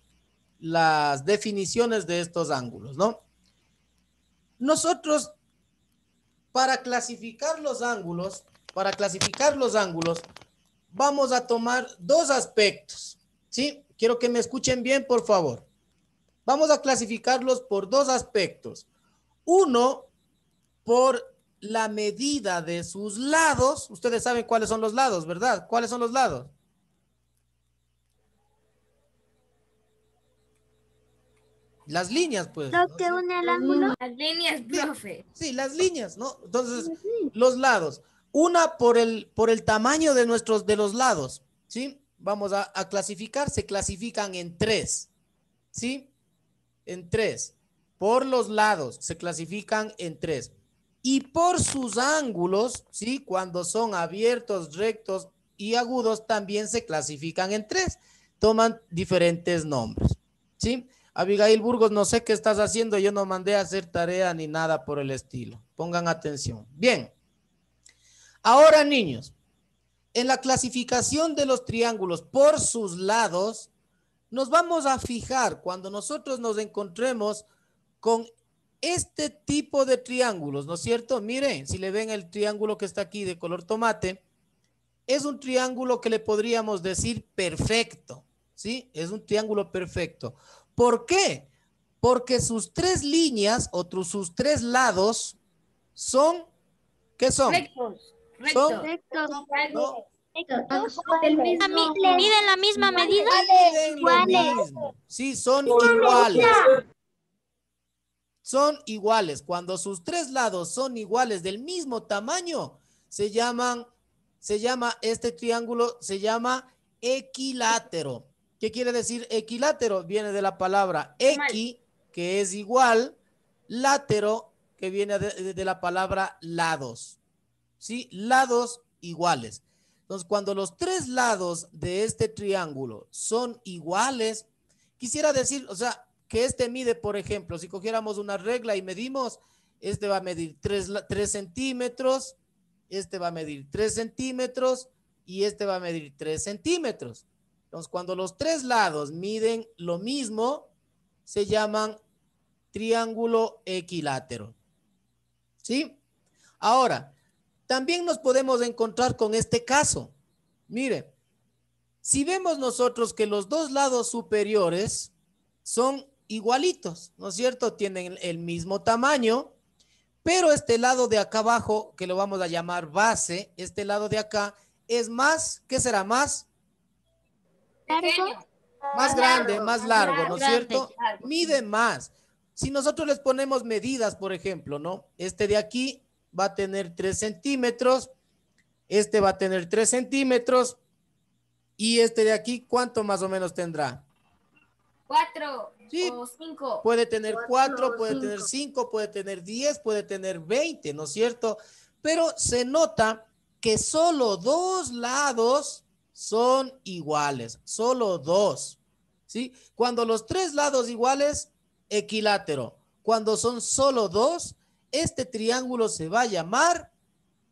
las definiciones de estos ángulos, ¿no? Nosotros, para clasificar los ángulos, vamos a tomar dos aspectos, ¿sí? Quiero que me escuchen bien, por favor. Vamos a clasificarlos por dos aspectos. Uno, por la medida de sus lados. Ustedes saben cuáles son los lados, ¿verdad? ¿Cuáles son los lados? Las líneas, pues. Lo que une el ángulo. Las líneas, profe. Sí, las líneas, ¿no? Entonces, los lados. Una por el tamaño de los lados, ¿sí? Vamos a clasificar, se clasifican en tres, ¿sí? En tres. Por los lados se clasifican en tres. Y por sus ángulos, ¿sí? Cuando son abiertos, rectos y agudos, también se clasifican en tres. Toman diferentes nombres, ¿sí? Abigail Burgos, no sé qué estás haciendo, yo no mandé a hacer tarea ni nada por el estilo. Pongan atención. Bien. Ahora, niños, en la clasificación de los triángulos por sus lados, nos vamos a fijar cuando nosotros nos encontremos con este tipo de triángulos, ¿no es cierto? Miren, si le ven el triángulo que está aquí de color tomate, es un triángulo que le podríamos decir perfecto, ¿sí? Es un triángulo perfecto. ¿Por qué? Porque sus tres líneas o sus tres lados son, ¿qué son? Rectos. Son, ¿no? ¿Miden la misma medida? Miden lo mismo. Sí, son iguales. Son iguales. Cuando sus tres lados son iguales del mismo tamaño, se llama este triángulo, se llama equilátero. ¿Qué quiere decir equilátero? Viene de la palabra equi, que es igual, látero, que viene de la palabra lados. ¿Sí? Lados iguales. Entonces, cuando los tres lados de este triángulo son iguales, quisiera decir, o sea, que este mide, por ejemplo, si cogiéramos una regla y medimos, este va a medir 3 centímetros, este va a medir 3 centímetros y este va a medir 3 centímetros. Entonces, cuando los tres lados miden lo mismo, se llaman triángulo equilátero. ¿Sí? Ahora, también nos podemos encontrar con este caso. Mire, si vemos nosotros que los dos lados superiores son igualitos, ¿no es cierto? Tienen el mismo tamaño, pero este lado de acá abajo, que lo vamos a llamar base, este lado de acá es más, ¿qué será más? Más grande, más largo, ¿no es cierto? Mide más. Si nosotros les ponemos medidas, por ejemplo, ¿no? Este de aquí va a tener 3 centímetros, este va a tener 3 centímetros y este de aquí, ¿cuánto más o menos tendrá? 4 Sí, o 5. puede tener 4, o puede tener cinco. 5, puede tener 10, puede tener 20, ¿no es cierto? Pero se nota que solo dos lados son iguales, solo dos, ¿sí? Cuando los tres lados iguales, equilátero. Cuando son solo dos, este triángulo se va a llamar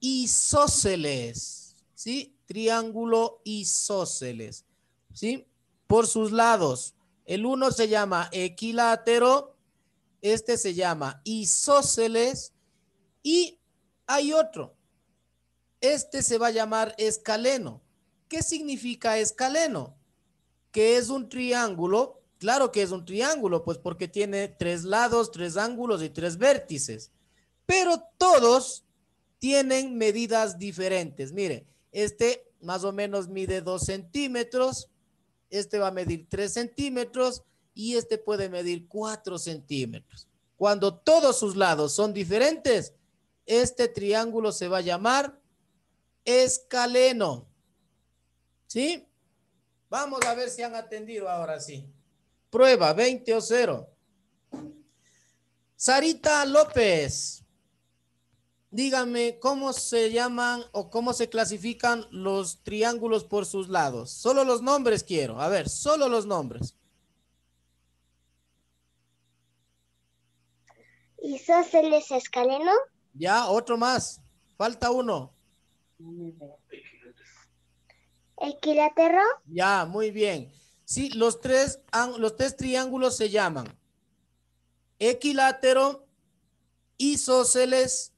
isósceles, ¿sí? Triángulo isósceles, ¿sí? Por sus lados. El uno se llama equilátero, este se llama isósceles y hay otro. Este se va a llamar escaleno. ¿Qué significa escaleno? Que es un triángulo. Claro que es un triángulo, pues porque tiene tres lados, tres ángulos y tres vértices. Pero todos tienen medidas diferentes. Mire, este más o menos mide 2 centímetros, este va a medir 3 centímetros y este puede medir 4 centímetros. Cuando todos sus lados son diferentes, este triángulo se va a llamar escaleno. ¿Sí? Vamos a ver si han atendido ahora sí. Prueba 20 o 0. Sarita López. Dígame cómo se llaman o cómo se clasifican los triángulos por sus lados. Solo los nombres quiero. A ver, solo los nombres. Isósceles escaleno. Ya, otro más. Falta uno. Equilátero. Ya, muy bien. Sí, los tres triángulos se llaman equilátero, isósceles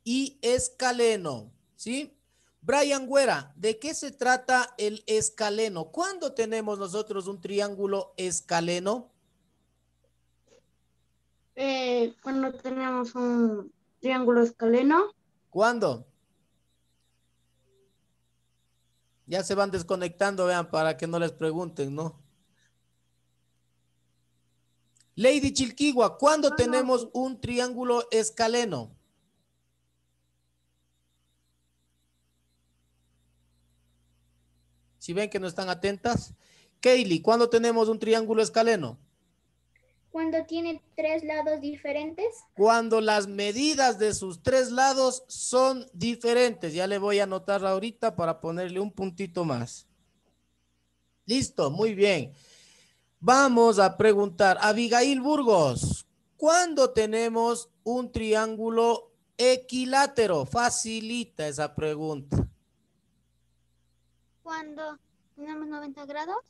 y escaleno. ¿Sí? Brian Güera, ¿de qué se trata el escaleno? ¿Cuándo tenemos nosotros un triángulo escaleno? Cuando tenemos un triángulo escaleno, ¿Cuándo? Ya se van desconectando, vean, para que no les pregunten, ¿no? Lady Chilquigua, ¿cuándo tenemos un triángulo escaleno? Si ven que no están atentas. Kaylee, ¿cuándo tenemos un triángulo escaleno? cuando tiene 3 lados diferentes. Cuando las medidas de sus tres lados son diferentes. Ya le voy a anotar ahorita para ponerle un puntito más. Listo, muy bien. Vamos a preguntar, Abigail Burgos, ¿cuándo tenemos un triángulo equilátero? Facilita esa pregunta. Cuando tenemos 90 grados.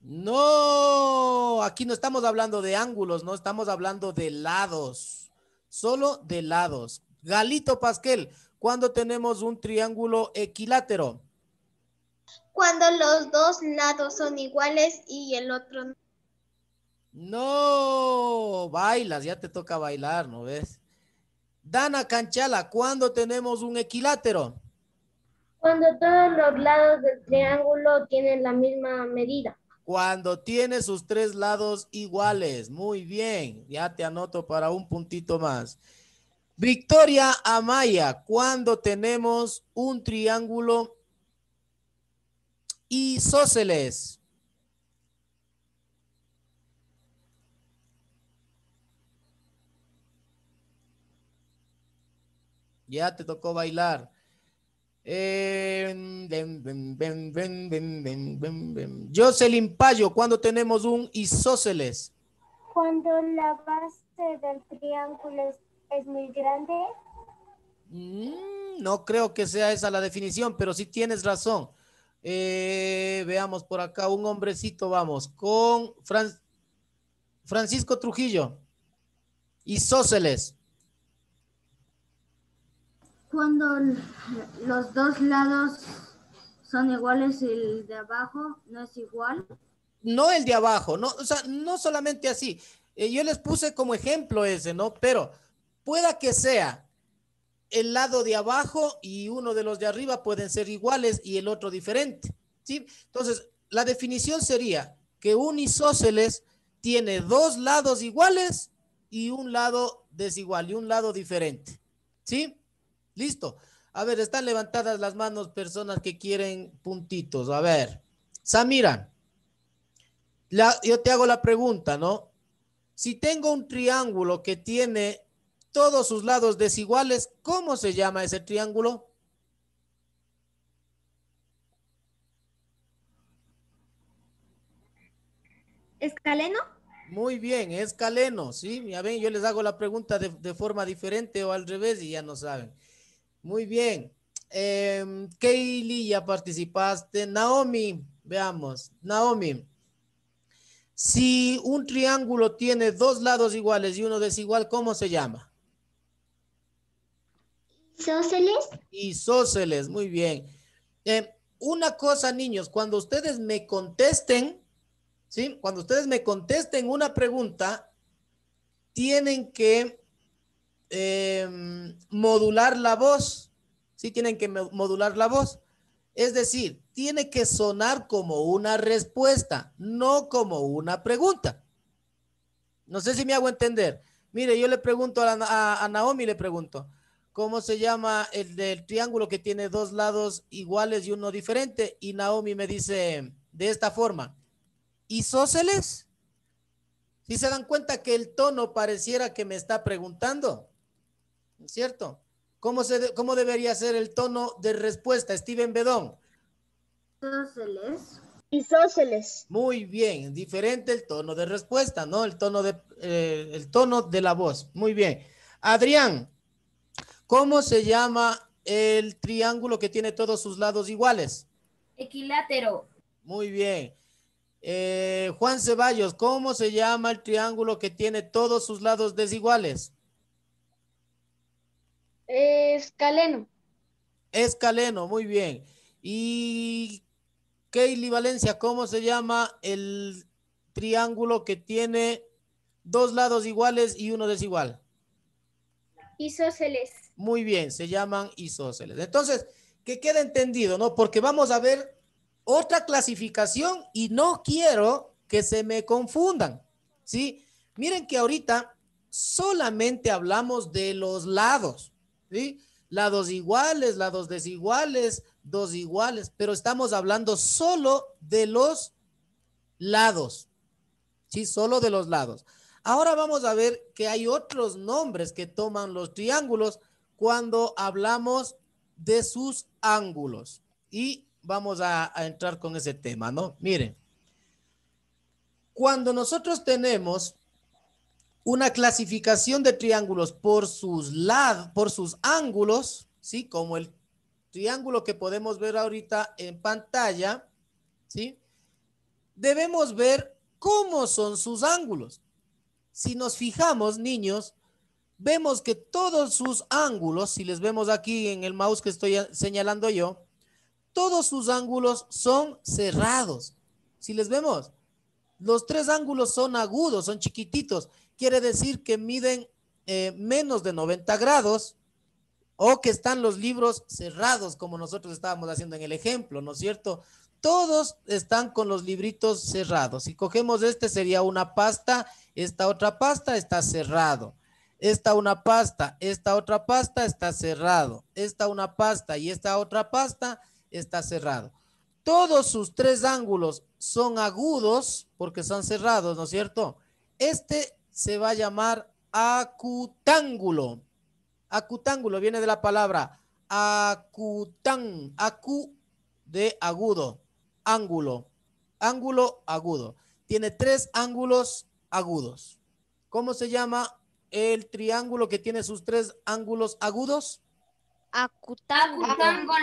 No, aquí no estamos hablando de ángulos, no estamos hablando de lados, solo de lados. Galito Pasquel, ¿cuándo tenemos un triángulo equilátero? Cuando los dos lados son iguales y el otro no. No, bailas, ya te toca bailar, ¿no ves? Dana Canchala, ¿cuándo tenemos un equilátero? cuando todos los lados del triángulo tienen la misma medida. Cuando tiene sus tres lados iguales. Muy bien, ya te anoto para un puntito más. Victoria Amaya, ¿cuándo tenemos un triángulo isósceles? Ya te tocó bailar. Jocelyn Payo, ¿cuándo tenemos un isósceles? Cuando la base del triángulo es muy grande. No creo que sea esa la definición, pero sí tienes razón. Veamos por acá, un hombrecito, vamos, con Francisco Trujillo. Isósceles. Cuando los dos lados son iguales y el de abajo no es igual. No el de abajo, no, o sea, no solamente así. Yo les puse como ejemplo ese, ¿no? Pero pueda que sea el lado de abajo y uno de los de arriba pueden ser iguales y el otro diferente, ¿sí? Entonces, la definición sería que un isósceles tiene dos lados iguales y un lado desigual y un lado diferente, ¿sí? Listo. A ver, están levantadas las manos personas que quieren puntitos. A ver, Samira, Yo te hago la pregunta, ¿no? Si tengo un triángulo que tiene todos sus lados desiguales, ¿cómo se llama ese triángulo? ¿Escaleno? Muy bien, escaleno, ¿sí? Ya ven, yo les hago la pregunta de forma diferente o al revés y ya no saben. Muy bien. Kaylee, ya participaste. Naomi, veamos. Naomi, si un triángulo tiene dos lados iguales y uno desigual, ¿cómo se llama? ¿Isósceles? Isósceles, muy bien. Una cosa, niños, cuando ustedes me contesten, ¿sí? Cuando ustedes me contesten una pregunta, tienen que modular la voz, ¿sí? Tienen que modular la voz. Es decir, tiene que sonar como una respuesta, no como una pregunta. No sé si me hago entender. Mire, yo le pregunto a Naomi, le pregunto, ¿cómo se llama el del triángulo que tiene dos lados iguales y uno diferente? Y Naomi me dice de esta forma, ¿isósceles? ¿Sí se dan cuenta que el tono pareciera que me está preguntando? ¿Cierto? ¿Cómo debería ser el tono de respuesta, Steven Bedón? Isósceles. Isósceles. Muy bien, diferente el tono de respuesta, ¿no? El tono de la voz. Muy bien. Adrián, ¿cómo se llama el triángulo que tiene todos sus lados iguales? Equilátero. Muy bien. Juan Ceballos, ¿cómo se llama el triángulo que tiene todos sus lados desiguales? Escaleno. Escaleno, muy bien. Y Kaylee Valencia, ¿cómo se llama el triángulo que tiene dos lados iguales y uno desigual? Isósceles. Muy bien, se llaman isósceles. Entonces, que quede entendido, ¿no? Porque vamos a ver otra clasificación y no quiero que se me confundan, ¿sí? Miren que ahorita solamente hablamos de los lados, ¿sí? Lados iguales, lados desiguales, dos iguales, pero estamos hablando solo de los lados, ¿sí? Solo de los lados. Ahora vamos a ver que hay otros nombres que toman los triángulos cuando hablamos de sus ángulos. Y vamos a entrar con ese tema, ¿no? Miren, cuando nosotros tenemos una clasificación de triángulos por sus ángulos, ¿sí? Como el triángulo que podemos ver ahorita en pantalla, ¿sí? Debemos ver cómo son sus ángulos. Si nos fijamos, niños, vemos que todos sus ángulos, si les vemos aquí en el mouse que estoy señalando yo, todos sus ángulos son cerrados. Si les vemos, los tres ángulos son agudos, son chiquititos. Quiere decir que miden menos de 90 grados o que están los libros cerrados, como nosotros estábamos haciendo en el ejemplo, ¿no es cierto? Todos están con los libritos cerrados. Si cogemos este, sería una pasta, esta otra pasta está cerrado. Esta una pasta, esta otra pasta está cerrado. Esta una pasta y esta otra pasta está cerrado. Todos sus tres ángulos son agudos porque son cerrados, ¿no es cierto? Este se va a llamar acutángulo. Acutángulo viene de la palabra acután, acu de agudo, ángulo, ángulo agudo. Tiene tres ángulos agudos. ¿Cómo se llama el triángulo que tiene sus tres ángulos agudos? Acutángulo.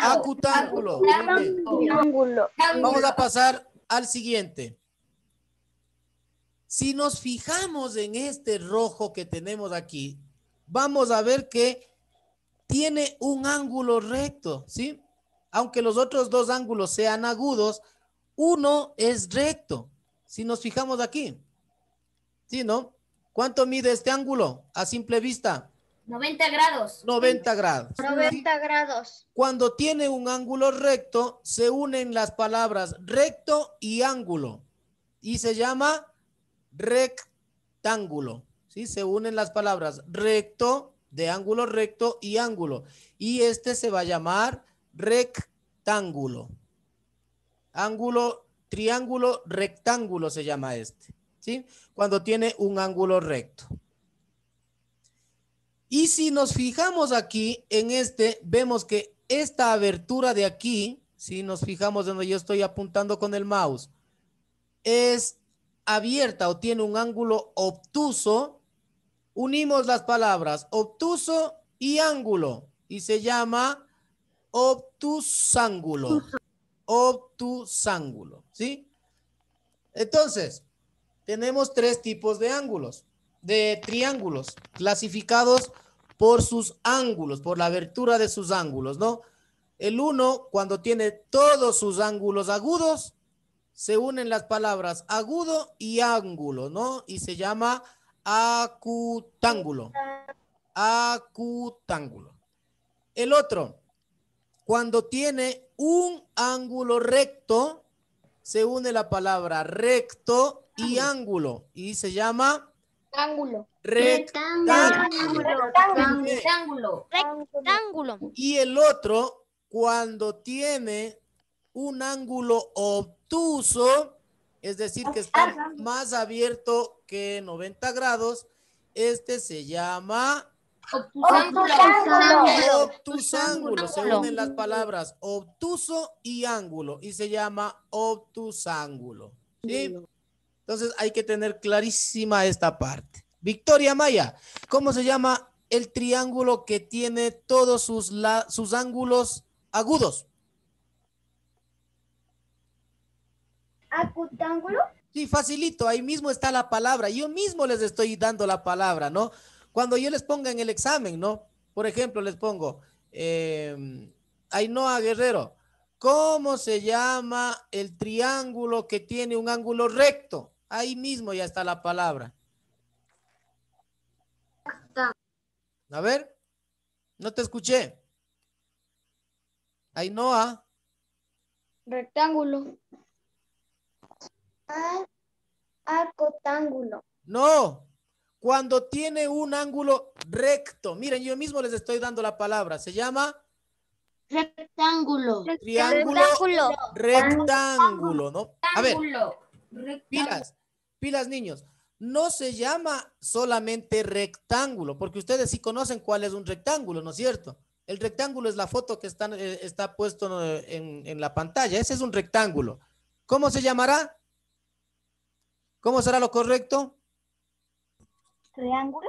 Acutángulo. Triángulo. Vamos a pasar al siguiente. Si nos fijamos en este rojo que tenemos aquí, vamos a ver que tiene un ángulo recto, ¿sí? Aunque los otros dos ángulos sean agudos, uno es recto. Si nos fijamos aquí, ¿sí, no? ¿Cuánto mide este ángulo a simple vista? 90 grados. 90 grados. 90 grados. Cuando tiene un ángulo recto, se unen las palabras recto y ángulo y se llama rectángulo, ¿sí? Se unen las palabras recto, de ángulo recto y ángulo. Y este se va a llamar rectángulo. Ángulo triángulo rectángulo se llama este, ¿sí? Cuando tiene un ángulo recto. Y si nos fijamos aquí en este, vemos que esta abertura de aquí, si nos fijamos donde yo estoy apuntando con el mouse, es abierta o tiene un ángulo obtuso. Unimos las palabras obtuso y ángulo y se llama obtusángulo. Obtusángulo, ¿sí? Entonces, tenemos tres tipos de ángulos, de triángulos, clasificados por sus ángulos, por la abertura de sus ángulos, ¿no? El uno, cuando tiene todos sus ángulos agudos, se unen las palabras agudo y ángulo, ¿no? Y se llama acutángulo. Acutángulo. El otro, cuando tiene un ángulo recto, se une la palabra recto y ángulo y se llama Ángulo. rectángulo. Rectángulo. Y el otro, cuando tiene un ángulo obtuso, es decir, que está más abierto que 90 grados, este se llama obtusángulo. Se unen las palabras obtuso y ángulo y se llama obtusángulo, ¿sí? Entonces hay que tener clarísima esta parte. Victoria Maya, ¿cómo se llama el triángulo que tiene todos sus ángulos agudos? ¿Acutángulo? Sí, facilito, ahí mismo está la palabra. Yo mismo les estoy dando la palabra, ¿no? Cuando yo les ponga en el examen, ¿no? Por ejemplo, les pongo, Ainhoa Guerrero, ¿cómo se llama el triángulo que tiene un ángulo recto? Ahí mismo ya está la palabra. A ver, no te escuché. Ainhoa. Rectángulo. Acutángulo. No, cuando tiene un ángulo recto. Miren, yo mismo les estoy dando la palabra. Se llama Rectángulo. triángulo rectángulo, ¿no? A ver, pilas niños. No se llama solamente rectángulo, porque ustedes sí conocen cuál es un rectángulo, ¿no es cierto? El rectángulo es la foto que está puesto en la pantalla. Ese es un rectángulo. ¿Cómo se llamará? ¿Cómo será lo correcto? ¿Triángulo?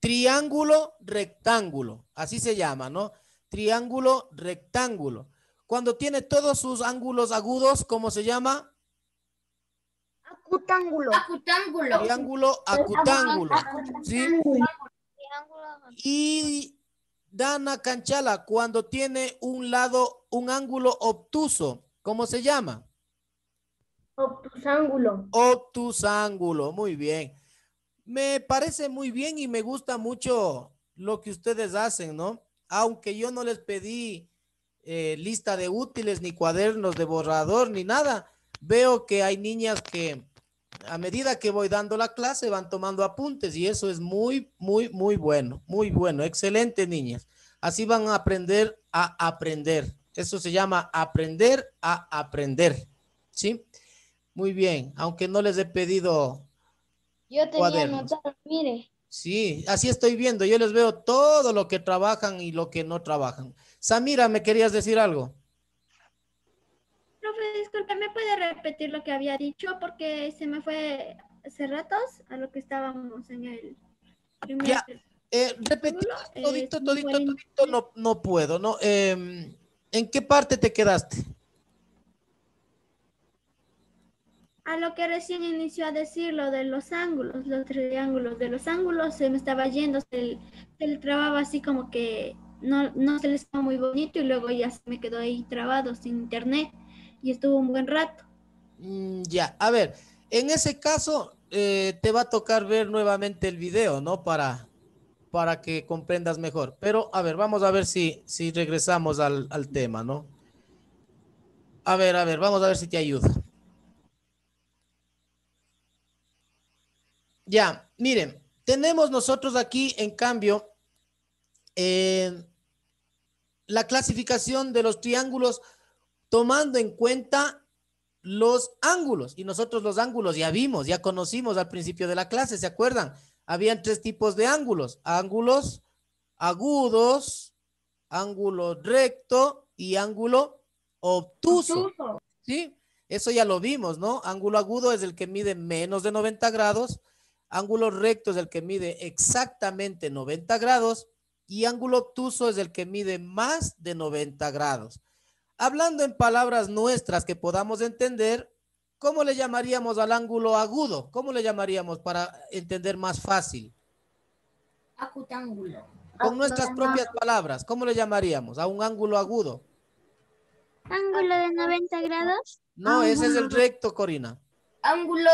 Triángulo rectángulo. Así se llama, ¿no? Triángulo rectángulo. Cuando tiene todos sus ángulos agudos, ¿cómo se llama? Acutángulo. Triángulo acutángulo. ¿Sí? Y Dana Canchala, cuando tiene un ángulo obtuso, ¿cómo se llama? Obtusángulo. Obtusángulo, muy bien. Me parece muy bien y me gusta mucho lo que ustedes hacen, ¿no? Aunque yo no les pedí lista de útiles, ni cuadernos de borrador, ni nada. Veo que hay niñas que a medida que voy dando la clase van tomando apuntes y eso es muy, muy, muy bueno. Muy bueno, excelente niñas. Así van a aprender a aprender. Eso se llama aprender a aprender, ¿sí? Muy bien, aunque no les he pedido Yo tenía cuadernos. anotado, mire. Sí, así estoy viendo. Yo les veo todo lo que trabajan y lo que no trabajan. Samira, ¿me querías decir algo? Profe, disculpe, ¿me puede repetir lo que había dicho? Porque se me fue hace ratos a lo que estábamos en el primer... Ya, repetir todito, no puedo, ¿no? ¿En qué parte te quedaste? A lo que recién inició a decir lo de los ángulos, los triángulos de los ángulos, se me estaba yendo, se le trababa así como que no se le estaba muy bonito y luego ya se me quedó ahí trabado sin internet y estuvo un buen rato. Ya, a ver, en ese caso te va a tocar ver nuevamente el video, ¿no? Para que comprendas mejor. Pero, a ver, vamos a ver si regresamos al tema, ¿no? A ver, vamos a ver si te ayuda. Ya, miren, tenemos nosotros aquí, en cambio, la clasificación de los triángulos tomando en cuenta los ángulos. Y nosotros los ángulos ya vimos, ya conocimos al principio de la clase, ¿se acuerdan? Habían 3 tipos de ángulos. Ángulos agudos, ángulo recto y ángulo obtuso. ¿Sí? Eso ya lo vimos, ¿no? Ángulo agudo es el que mide menos de 90 grados. Ángulo recto es el que mide exactamente 90 grados. Y ángulo obtuso es el que mide más de 90 grados. Hablando en palabras nuestras que podamos entender, ¿cómo le llamaríamos al ángulo agudo? ¿Cómo le llamaríamos para entender más fácil? Acutángulo. Con nuestras propias palabras, ¿cómo le llamaríamos a un ángulo agudo? Ángulo de 90 grados. No, ese es el recto, Corina. Ángulo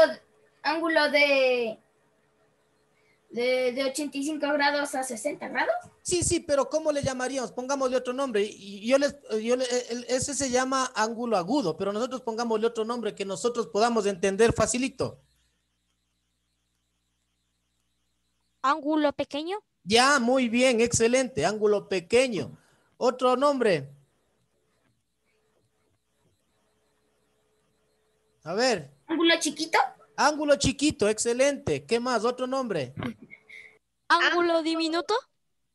de 85 grados a 60 grados. Sí, pero ¿cómo le llamaríamos? Pongámosle otro nombre. Y ese se llama ángulo agudo, pero nosotros pongámosle otro nombre que nosotros podamos entender facilito. Ángulo pequeño. Ya, muy bien, excelente. Ángulo pequeño. Otro nombre. A ver. Ángulo chiquito. Ángulo chiquito, excelente. ¿Qué más? Otro nombre. Ángulo diminuto.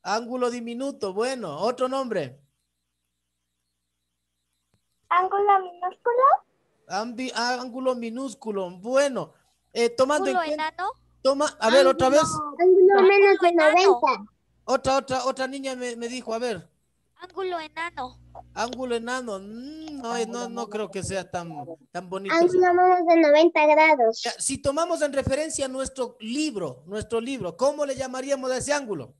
Ángulo diminuto, bueno. Otro nombre. Ángulo minúsculo. Ángulo minúsculo, bueno. Tomando en Ángulo cuenta. enano. A ver, otra vez. Ángulo menos de enano. 90. Otra niña me dijo, a ver. Ángulo enano. Ángulo enano. No creo que sea tan bonito. Ángulo menos de 90 grados. Ya, si tomamos en referencia nuestro libro, ¿cómo le llamaríamos a ese ángulo?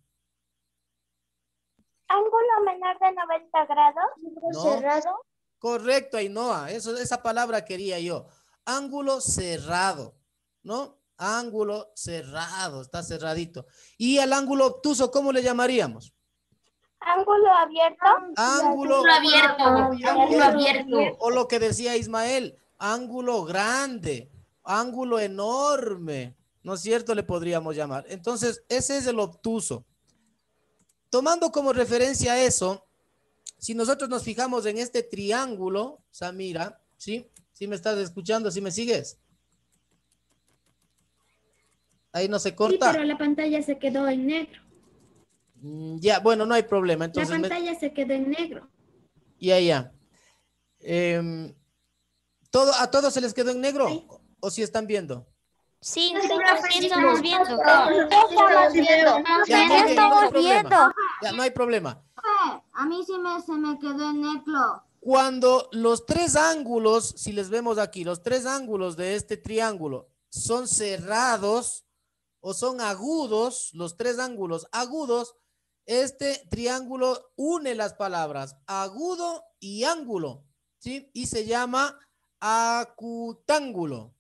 Ángulo menor de 90 grados. No. Cerrado. Correcto, Ainhoa. Esa palabra quería yo. Ángulo cerrado, ¿no? Ángulo cerrado, está cerradito. Y al ángulo obtuso, ¿cómo le llamaríamos? Ángulo abierto. Ángulo abierto. O lo que decía Ismael, ángulo grande, ángulo enorme, ¿no es cierto? Le podríamos llamar. Entonces, ese es el obtuso. Tomando como referencia eso, si nosotros nos fijamos en este triángulo, Samira, ¿sí? ¿Sí me estás escuchando? ¿Sí me sigues? Ahí no se corta. Sí, pero la pantalla se quedó en negro. Ya, bueno, no hay problema. Entonces, La pantalla se quedó en negro. Ya. ¿A todos se les quedó en negro? Sí. ¿O si están viendo? Sí, sí estamos viendo. Ya, muy bien, no hay problema. viendo. Ya, no hay problema. A mí sí se me quedó en negro. Cuando los 3 ángulos, si les vemos aquí, los 3 ángulos de este triángulo son cerrados o son agudos, los 3 ángulos agudos, este triángulo une las palabras agudo y ángulo, ¿sí? Y se llama acutángulo.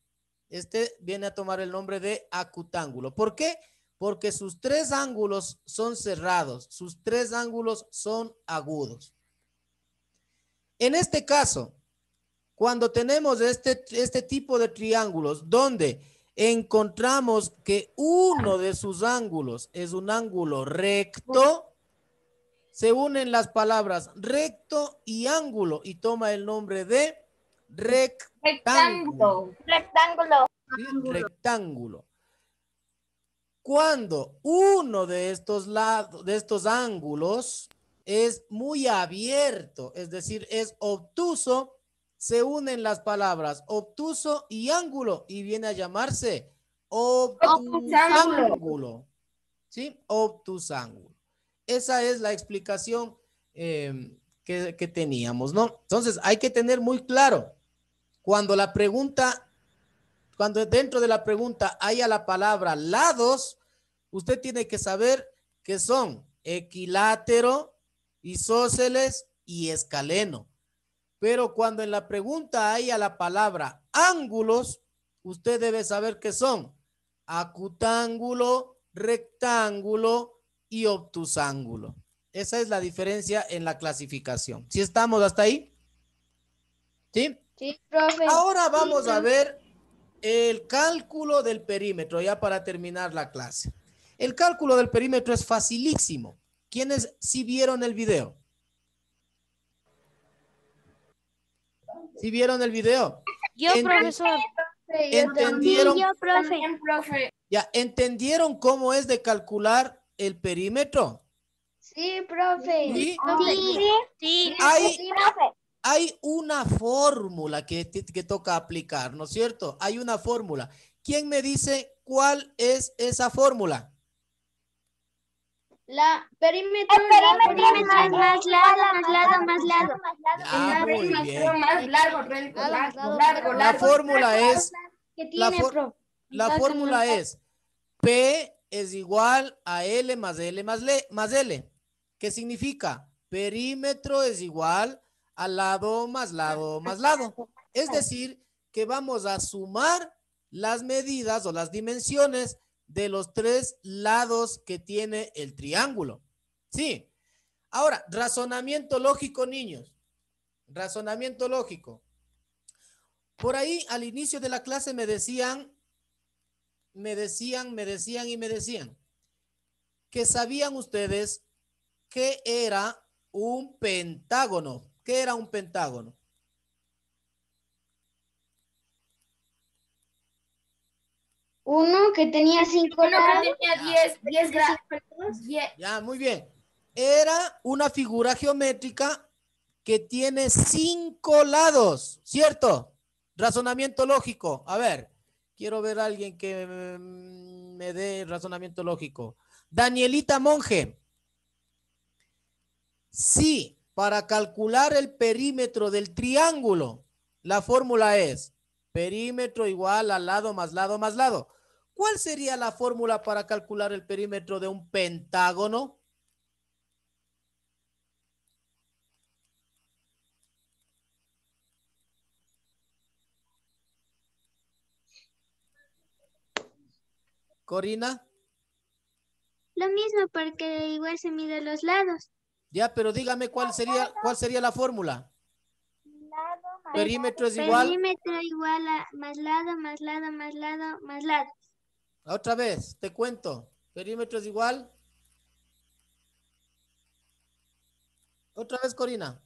Este viene a tomar el nombre de acutángulo. ¿Por qué? Porque sus 3 ángulos son cerrados, sus 3 ángulos son agudos. En este caso, cuando tenemos este tipo de triángulos donde encontramos que uno de sus ángulos es un ángulo recto, se unen las palabras recto y ángulo y toma el nombre de rectángulo. ¿Sí? Rectángulo. Cuando uno de estos lados, de estos ángulos es muy abierto, es decir, es obtuso, se unen las palabras obtuso y ángulo y viene a llamarse obtusángulo. ¿Sí? Obtusángulo. Esa es la explicación que teníamos, ¿no? Entonces hay que tener muy claro, cuando dentro de la pregunta haya la palabra lados, usted tiene que saber que son equilátero, isósceles y escaleno. Pero cuando en la pregunta haya la palabra ángulos, usted debe saber que son acutángulo, rectángulo y obtusángulo. Esa es la diferencia en la clasificación. ¿Sí estamos hasta ahí? ¿Sí? Sí, profe. Ahora vamos a ver el cálculo del perímetro, ya para terminar la clase. El cálculo del perímetro es facilísimo. ¿Quiénes sí vieron el video? ¿Sí vieron el video? Yo, profesor. ¿Entendieron? Yo, profe. Ya, ¿entendieron cómo es de calcular el perímetro? Sí, profe. ¿Sí? Sí. Hay una fórmula que toca aplicar, ¿no es cierto? Hay una fórmula. ¿Quién me dice cuál es esa fórmula? La perímetro Perímetro más lado, más lado. Ya, muy bien. más largo. La fórmula es, ¿Qué la, tiene, profe? la fórmula es P es igual a L más L más L. ¿Qué significa? Perímetro es igual a lado más lado más lado. Es decir, que vamos a sumar las medidas o las dimensiones de los 3 lados que tiene el triángulo. Sí. Ahora, razonamiento lógico, niños. Razonamiento lógico. Por ahí, al inicio de la clase me decían que sabían ustedes qué era un pentágono. ¿Qué era un pentágono? Uno que tenía 5 lados. 10 grados. Ya, muy bien. Era una figura geométrica que tiene 5 lados, ¿cierto? Razonamiento lógico. A ver, quiero ver a alguien que me dé razonamiento lógico. Danielita Monge. Sí, para calcular el perímetro del triángulo, la fórmula es perímetro igual a lado más lado más lado. ¿Cuál sería la fórmula para calcular el perímetro de un pentágono? Corina. Lo mismo porque igual se mide los lados. Ya, pero dígame cuál sería la fórmula. Perímetro es igual. Perímetro igual a más lado, más lado, más lado, más lado. Otra vez, te cuento. Perímetro es igual. Otra vez, Corina.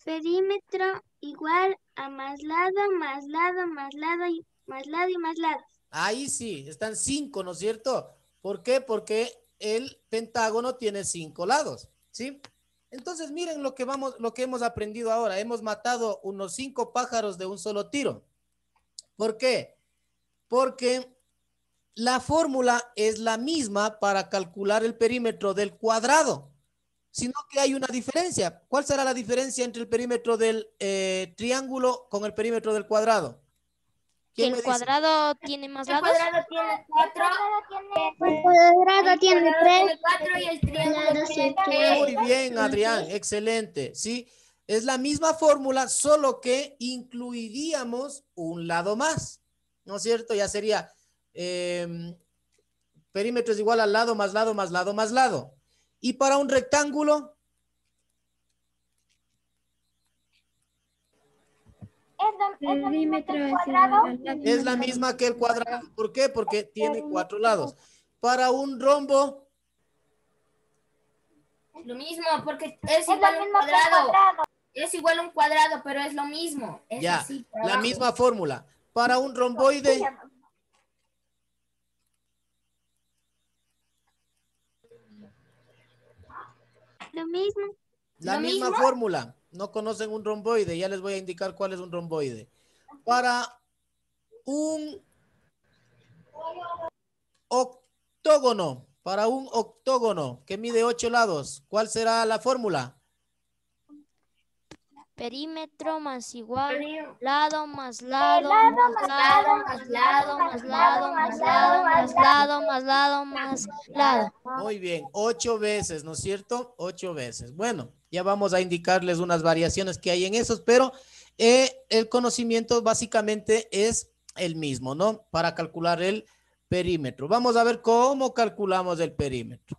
Perímetro igual a más lado, más lado, más lado y más lado y más lado. Ahí sí, están 5, ¿no es cierto? ¿Por qué? Porque el pentágono tiene 5 lados, ¿sí? Entonces, miren lo que hemos aprendido ahora. Hemos matado unos 5 pájaros de un solo tiro. ¿Por qué? Porque la fórmula es la misma para calcular el perímetro del cuadrado, sino que hay una diferencia. ¿Cuál será la diferencia entre el perímetro del triángulo con el perímetro del cuadrado? Que el cuadrado tiene más lados. El cuadrado tiene 4. El cuadrado tiene 3. 4 y el triángulo tiene 3. Muy bien, Adrián, excelente. Sí, es la misma fórmula, solo que incluiríamos un lado más, ¿no es cierto? Ya sería perímetro es igual al lado más lado más lado más lado. Y para un rectángulo, Perímetro es la misma que el cuadrado. ¿Por qué? Porque tiene 4 lados. Para un rombo, Lo mismo, porque es igual a un cuadrado. Es igual a un cuadrado, pero es lo mismo. Es ya, así, la misma fórmula. Para un romboide, Lo mismo. la misma fórmula. No conocen un romboide, ya les voy a indicar cuál es un romboide. Para un octógono que mide 8 lados, ¿cuál será la fórmula? Perímetro más igual, lado más lado, más lado, más lado, más lado, más lado, más lado, más lado, más lado. Muy bien, 8 veces, ¿no es cierto? 8 veces. Bueno, ya vamos a indicarles unas variaciones que hay en esos, pero el conocimiento básicamente es el mismo, ¿no? Para calcular el perímetro. Vamos a ver cómo calculamos el perímetro.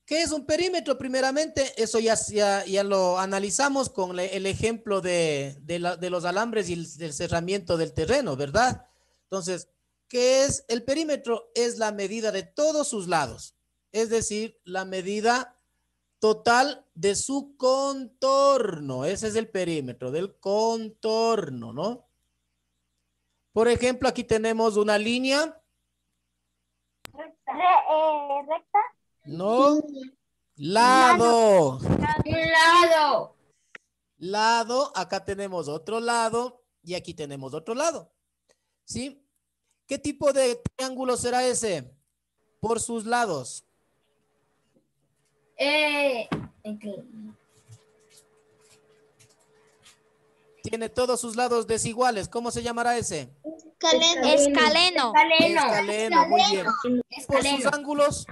¿Qué es un perímetro? Primeramente, eso ya lo analizamos con el ejemplo de los alambres y del cerramiento del terreno, ¿verdad? Entonces, ¿qué es el perímetro? Es la medida de todos sus lados, es decir, la medida total de su contorno. Ese es el perímetro del contorno, ¿no? Por ejemplo, aquí tenemos una línea. ¿Recta? No. Lado. Un lado. Lado. Acá tenemos otro lado y aquí tenemos otro lado. ¿Sí? ¿Qué tipo de triángulo será ese? Por sus lados. Tiene todos sus lados desiguales. ¿Cómo se llamará ese? Escaleno. Escaleno, muy bien. ¿Y por sus ángulos?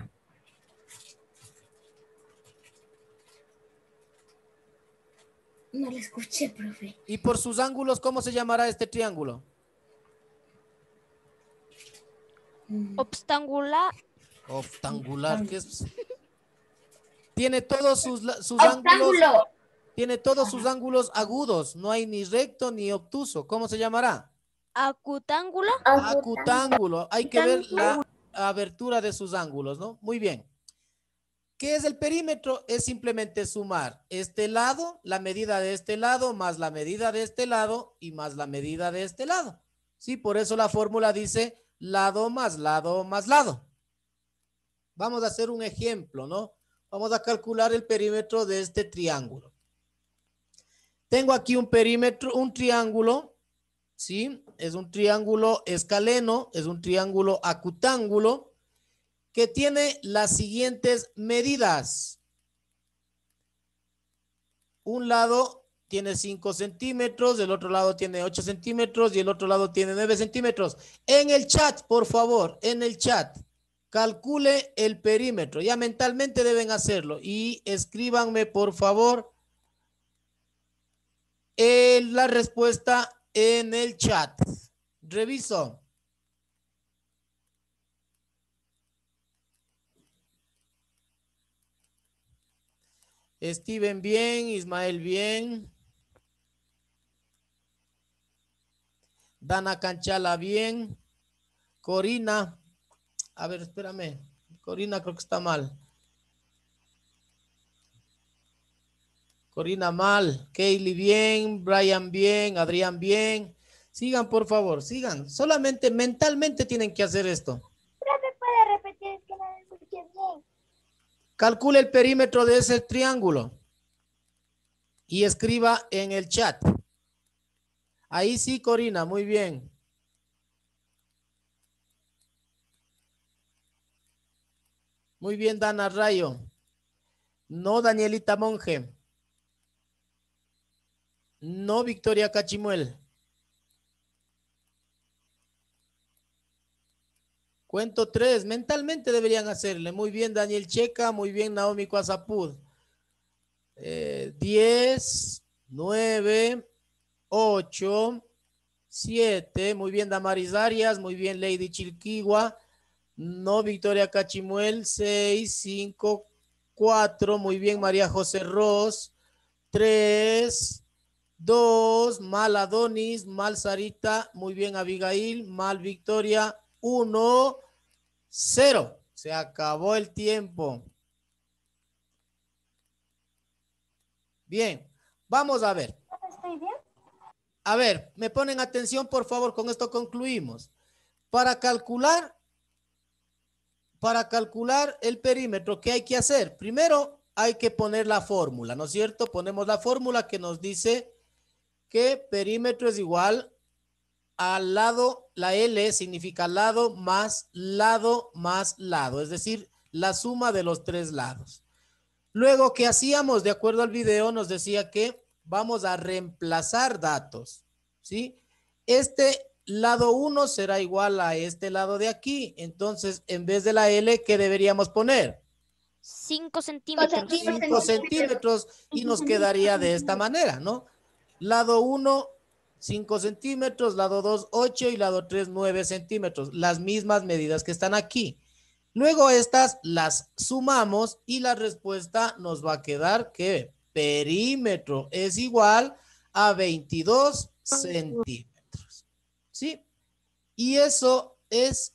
No lo escuché, profe. ¿Y por sus ángulos cómo se llamará este triángulo? Obstangular. Octangular. ¿Qué es? Tiene todos sus ángulos. Tiene todos sus ángulos agudos. No hay ni recto ni obtuso. ¿Cómo se llamará? Acutángulo. Acutángulo. Hay que ver la abertura de sus ángulos, ¿no? Muy bien. ¿Qué es el perímetro? Es simplemente sumar este lado, la medida de este lado, más la medida de este lado y más la medida de este lado. Sí, por eso la fórmula dice lado más lado más lado. Vamos a hacer un ejemplo, ¿no? Vamos a calcular el perímetro de este triángulo. Tengo aquí un perímetro, un triángulo, ¿sí? Es un triángulo escaleno, es un triángulo acutángulo que tiene las siguientes medidas. Un lado tiene 5 centímetros, el otro lado tiene 8 centímetros y el otro lado tiene 9 centímetros. En el chat, por favor, en el chat, calcule el perímetro. Ya mentalmente deben hacerlo y escríbanme, por favor, la respuesta en el chat. Reviso. Steven bien, Ismael bien. Dana Canchala bien. Corina. A ver, espérame. Corina creo que está mal. Corina mal. Kaylee bien. Brian bien. Adrián bien. Sigan, por favor, sigan. Solamente mentalmente tienen que hacer esto. Profe, ¿puede repetir? Es que no lo escuché bien. Calcule el perímetro de ese triángulo y escriba en el chat. Ahí sí, Corina, muy bien. Muy bien, Dana Rayo. No, Danielita Monge. No, Victoria Cachimuel. Cuento 3. Mentalmente deberían hacerle. Muy bien, Daniel Checa. Muy bien, Naomi Cuazapud. 10, 9, 8, 7. Muy bien, Damaris Arias. Muy bien, Lady Chilquigua. No, Victoria Cachimuel. 6, 5, 4. Muy bien, María José Ross. 3, 2. Mal Adonis. Mal Sarita. Muy bien, Abigail. Mal Victoria. 1, 0. Se acabó el tiempo. Bien, vamos a ver. ¿Estoy bien? A ver, me ponen atención, por favor, con esto concluimos. Para calcular el perímetro, ¿qué hay que hacer? Primero hay que poner la fórmula, ¿no es cierto? Ponemos la fórmula que nos dice que perímetro es igual al lado, la L significa lado más lado más lado, es decir, la suma de los tres lados. Luego, ¿qué hacíamos? De acuerdo al video, nos decía que vamos a reemplazar datos, ¿sí? Este lado 1 será igual a este lado de aquí. Entonces, en vez de la L, ¿qué deberíamos poner? 5 centímetros. 5 centímetros y nos quedaría de esta manera, ¿no? Lado 1, 5 centímetros, lado 2, 8 y lado 3, 9 centímetros. Las mismas medidas que están aquí. Luego estas las sumamos y la respuesta nos va a quedar que perímetro es igual a 22 centímetros. ¿Sí? Y eso es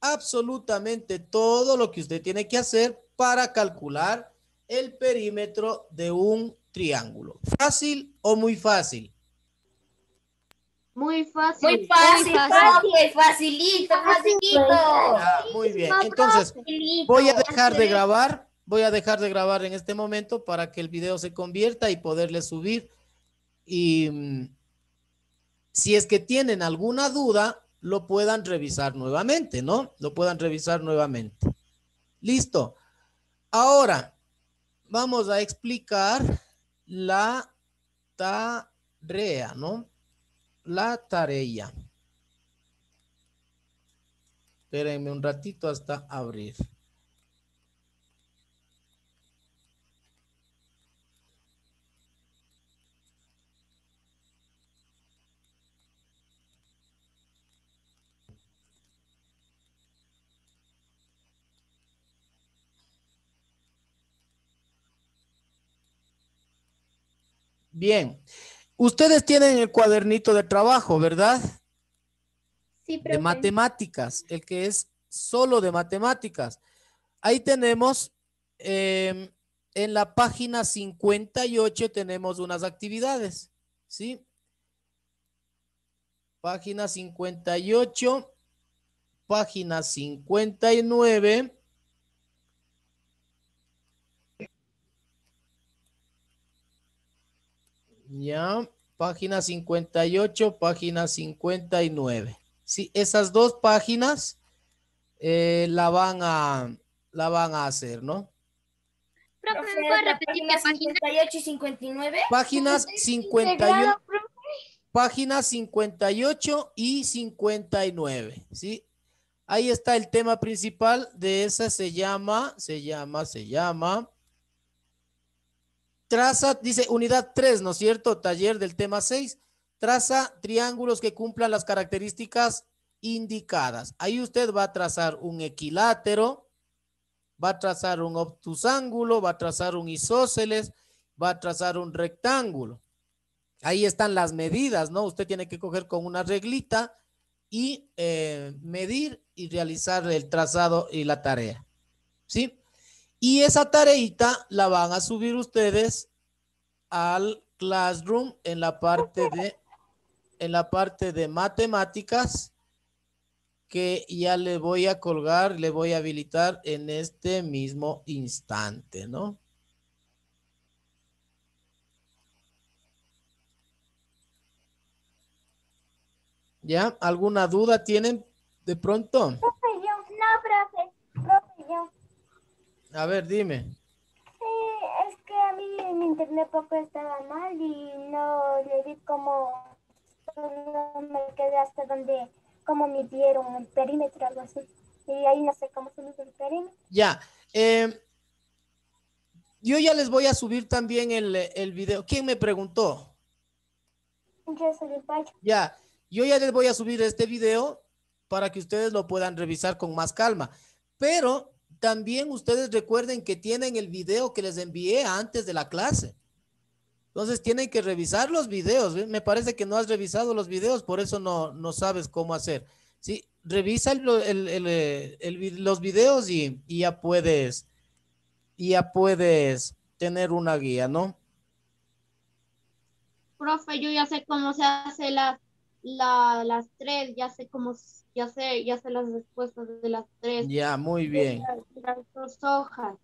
absolutamente todo lo que usted tiene que hacer para calcular el perímetro de un triángulo. ¿Fácil o muy fácil? Muy fácil. Muy fácil. profe, facilito, facilito. Ah, muy bien. Entonces, voy a dejar de grabar. Voy a dejar de grabar en este momento para que el video se convierta y poderle subir. Y si es que tienen alguna duda, lo puedan revisar nuevamente, ¿no? Lo puedan revisar nuevamente. Listo. Ahora, vamos a explicar la tarea, ¿no? La tarea. Espérenme un ratito hasta abrir. Bien, ustedes tienen el cuadernito de trabajo, ¿verdad? Sí, De profe. matemáticas, el que es solo de matemáticas. Ahí tenemos, en la página 58 tenemos unas actividades, ¿sí? Página 58, página 59. Ya, página 58, página 59. Sí, esas dos páginas la van a hacer, ¿no? Profe, ¿puede repetir qué página? 58 y 59. Páginas 51, páginas 58 y 59, ¿sí? Ahí está el tema principal de esa, se llama. Traza, dice unidad 3, ¿no es cierto? Taller del tema 6. Traza triángulos que cumplan las características indicadas. Ahí usted va a trazar un equilátero, va a trazar un obtusángulo, va a trazar un isósceles, va a trazar un rectángulo. Ahí están las medidas, ¿no? Usted tiene que coger con una reglita y medir y realizar el trazado y la tarea, ¿sí? Y esa tareita la van a subir ustedes al Classroom en la parte de matemáticas, que ya le voy a colgar, le voy a habilitar en este mismo instante, ¿no? ¿Ya? ¿Alguna duda tienen de pronto? Profe, yo. No, profe, yo. A ver, dime. Es que a mí en internet poco estaba mal y no le vi cómo, solo me quedé hasta donde, cómo midieron el perímetro, algo así. Y ahí no sé cómo se mide el perímetro. Ya. Yo ya les voy a subir también el video. ¿Quién me preguntó? Yo soy el Pacho. Ya. Yo ya les voy a subir este video para que ustedes lo puedan revisar con más calma. Pero también ustedes recuerden que tienen el video que les envié antes de la clase. Entonces tienen que revisar los videos. ¿Ves? Me parece que no has revisado los videos, por eso no sabes cómo hacer. Sí, revisa los videos y ya puedes tener una guía, ¿no? Profe, yo ya sé cómo se hace las tres, ya sé las respuestas de las tres. Ya, muy bien. De las dos hojas.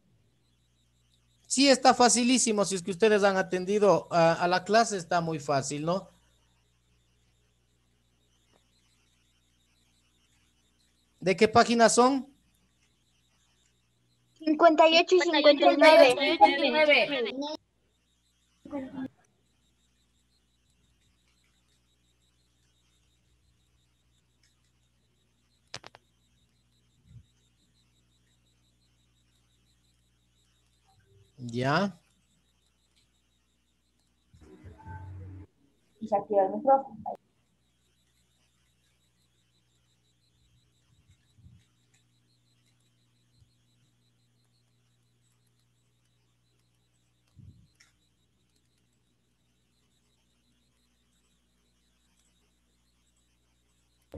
Sí, está facilísimo. Si es que ustedes han atendido a la clase, está muy fácil, ¿no? ¿De qué página son? 58 y 59. Ya. Y se activa el micrófono.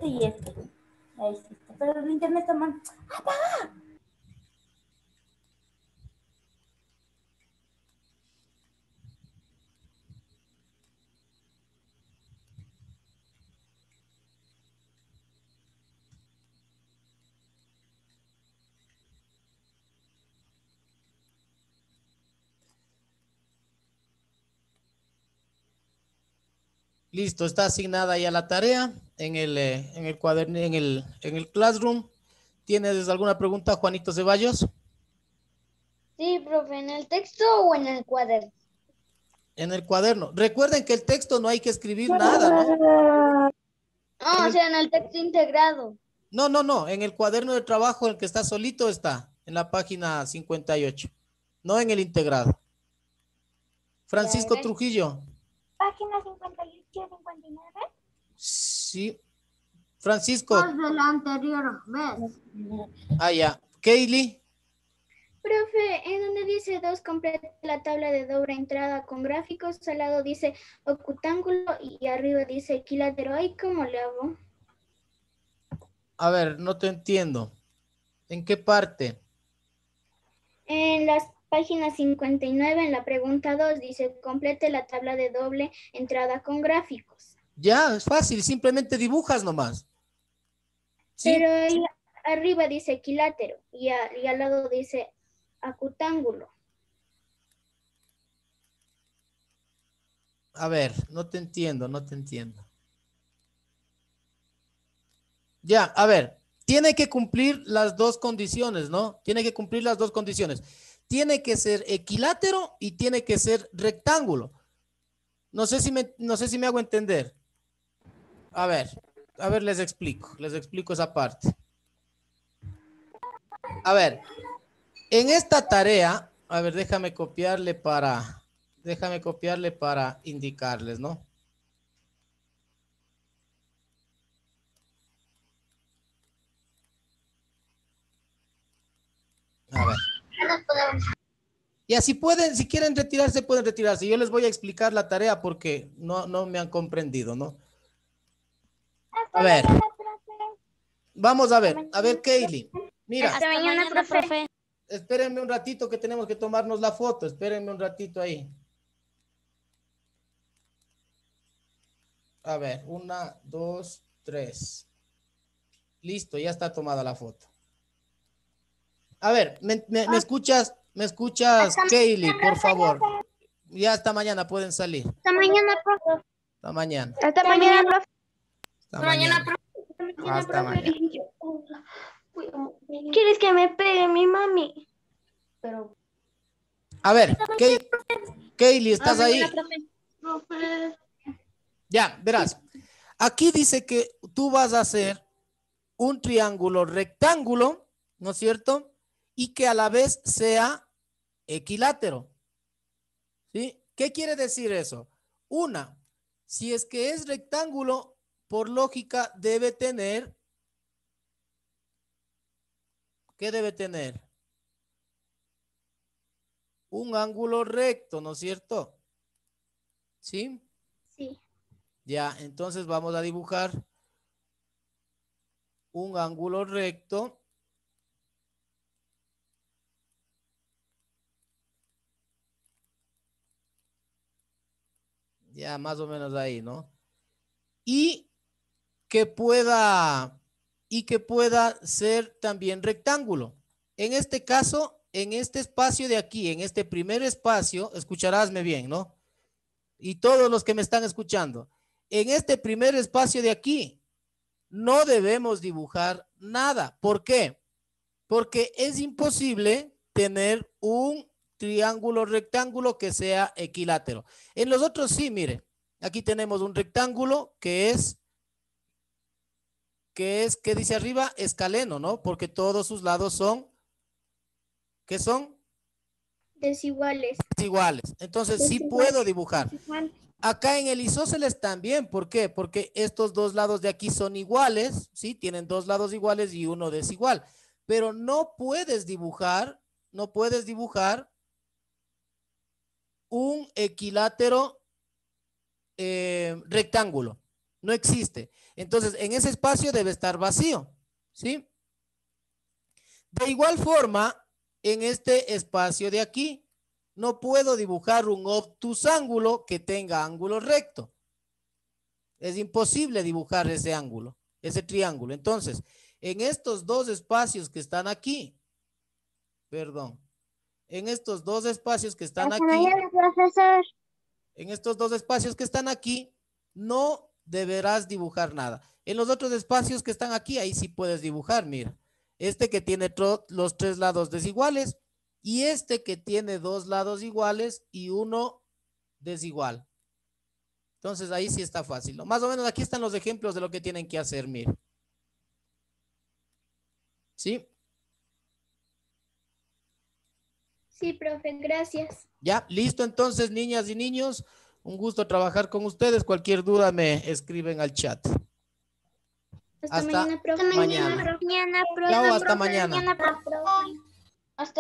Y este. Ahí sí está. Pero el internet está mal. ¡Apaga! Listo, está asignada ya la tarea en el cuaderno, en el Classroom. ¿Tienes alguna pregunta, Juanito Ceballos? Sí, profe, ¿en el texto o en el cuaderno? En el cuaderno. Recuerden que el texto no hay que escribir nada, ¿no? No, o sea, en el texto integrado. No. En el cuaderno de trabajo, el que está solito está, en la página 58. No en el integrado. Francisco Ya, Trujillo. Página 58 y 59. Sí. Francisco. De la anterior vez. Ah, ya. Kaylee. Profe, en donde dice 2, completa la tabla de doble entrada con gráficos. Al lado dice octángulo y arriba dice equilátero. ¿Ahí cómo le hago? A ver, no te entiendo. ¿En qué parte? En las páginas 59, en la pregunta 2, dice complete la tabla de doble entrada con gráficos. Ya, es fácil. Simplemente dibujas nomás. ¿Sí? Pero ahí arriba dice equilátero y al lado dice acutángulo. A ver, no te entiendo. Ya, a ver, tiene que cumplir las dos condiciones, ¿no? Tiene que cumplir las dos condiciones. Tiene que ser equilátero y tiene que ser rectángulo. No sé si me hago entender. A ver, les explico esa parte. A ver, en esta tarea, a ver, déjame copiarle para indicarles, ¿no? A ver. Ya, si quieren retirarse, pueden retirarse. Yo les voy a explicar la tarea porque no me han comprendido, ¿no? A ver. Vamos a ver, Kaylee. Mira. Hasta mañana, profe. Espérenme un ratito que tenemos que tomarnos la foto. Espérenme un ratito ahí. A ver, 1, 2, 3. Listo, ya está tomada la foto. A ver, ¿me escuchas? ¿Me escuchas, Kaylee, por favor? Ya hasta mañana pueden salir. Hasta mañana, profe. Hasta mañana. Hasta mañana, profe. Hasta mañana. Hasta mañana. ¿Quieres que me pegue mi mami? A ver, Kaylee, ¿estás ahí? Profe. Ya, verás. Aquí dice que tú vas a hacer un triángulo rectángulo, ¿no es cierto? Y que a la vez sea equilátero. ¿Sí? ¿Qué quiere decir eso? Una, si es que es rectángulo, por lógica debe tener, ¿qué debe tener? Un ángulo recto, ¿no es cierto? ¿Sí? Sí. Ya, entonces vamos a dibujar un ángulo recto. Ya, más o menos ahí, ¿no? Y que pueda ser también rectángulo. En este caso, en este espacio de aquí, en este primer espacio, escucharásme bien, ¿no? Y todos los que me están escuchando, en este primer espacio de aquí, no debemos dibujar nada. ¿Por qué? Porque es imposible tener un triángulo rectángulo que sea equilátero. En los otros sí, mire, aquí tenemos un rectángulo que dice arriba, escaleno, ¿no? Porque todos sus lados son, ¿qué son? Desiguales. Iguales. Entonces sí puedo dibujar. Acá en el isósceles también, ¿por qué? Porque estos dos lados de aquí son iguales, ¿sí? Tienen dos lados iguales y uno desigual. Pero no puedes dibujar un equilátero rectángulo. No existe. Entonces, en ese espacio debe estar vacío, ¿sí? De igual forma, en este espacio de aquí, no puedo dibujar un obtusángulo que tenga ángulo recto. Es imposible dibujar ese ángulo, ese triángulo. Entonces, en estos dos espacios que están aquí, en estos dos espacios que están aquí, no deberás dibujar nada. En los otros espacios que están aquí, ahí sí puedes dibujar, mira. Este que tiene los 3 lados desiguales y este que tiene 2 lados iguales y uno desigual. Entonces ahí sí está fácil, ¿no? Más o menos aquí están los ejemplos de lo que tienen que hacer, mira. ¿Sí? Sí, profe, gracias. Ya, listo entonces, niñas y niños. Un gusto trabajar con ustedes. Cualquier duda me escriben al chat. Hasta mañana, profe. mañana. Mañana, Chao, hasta profe. mañana. Hasta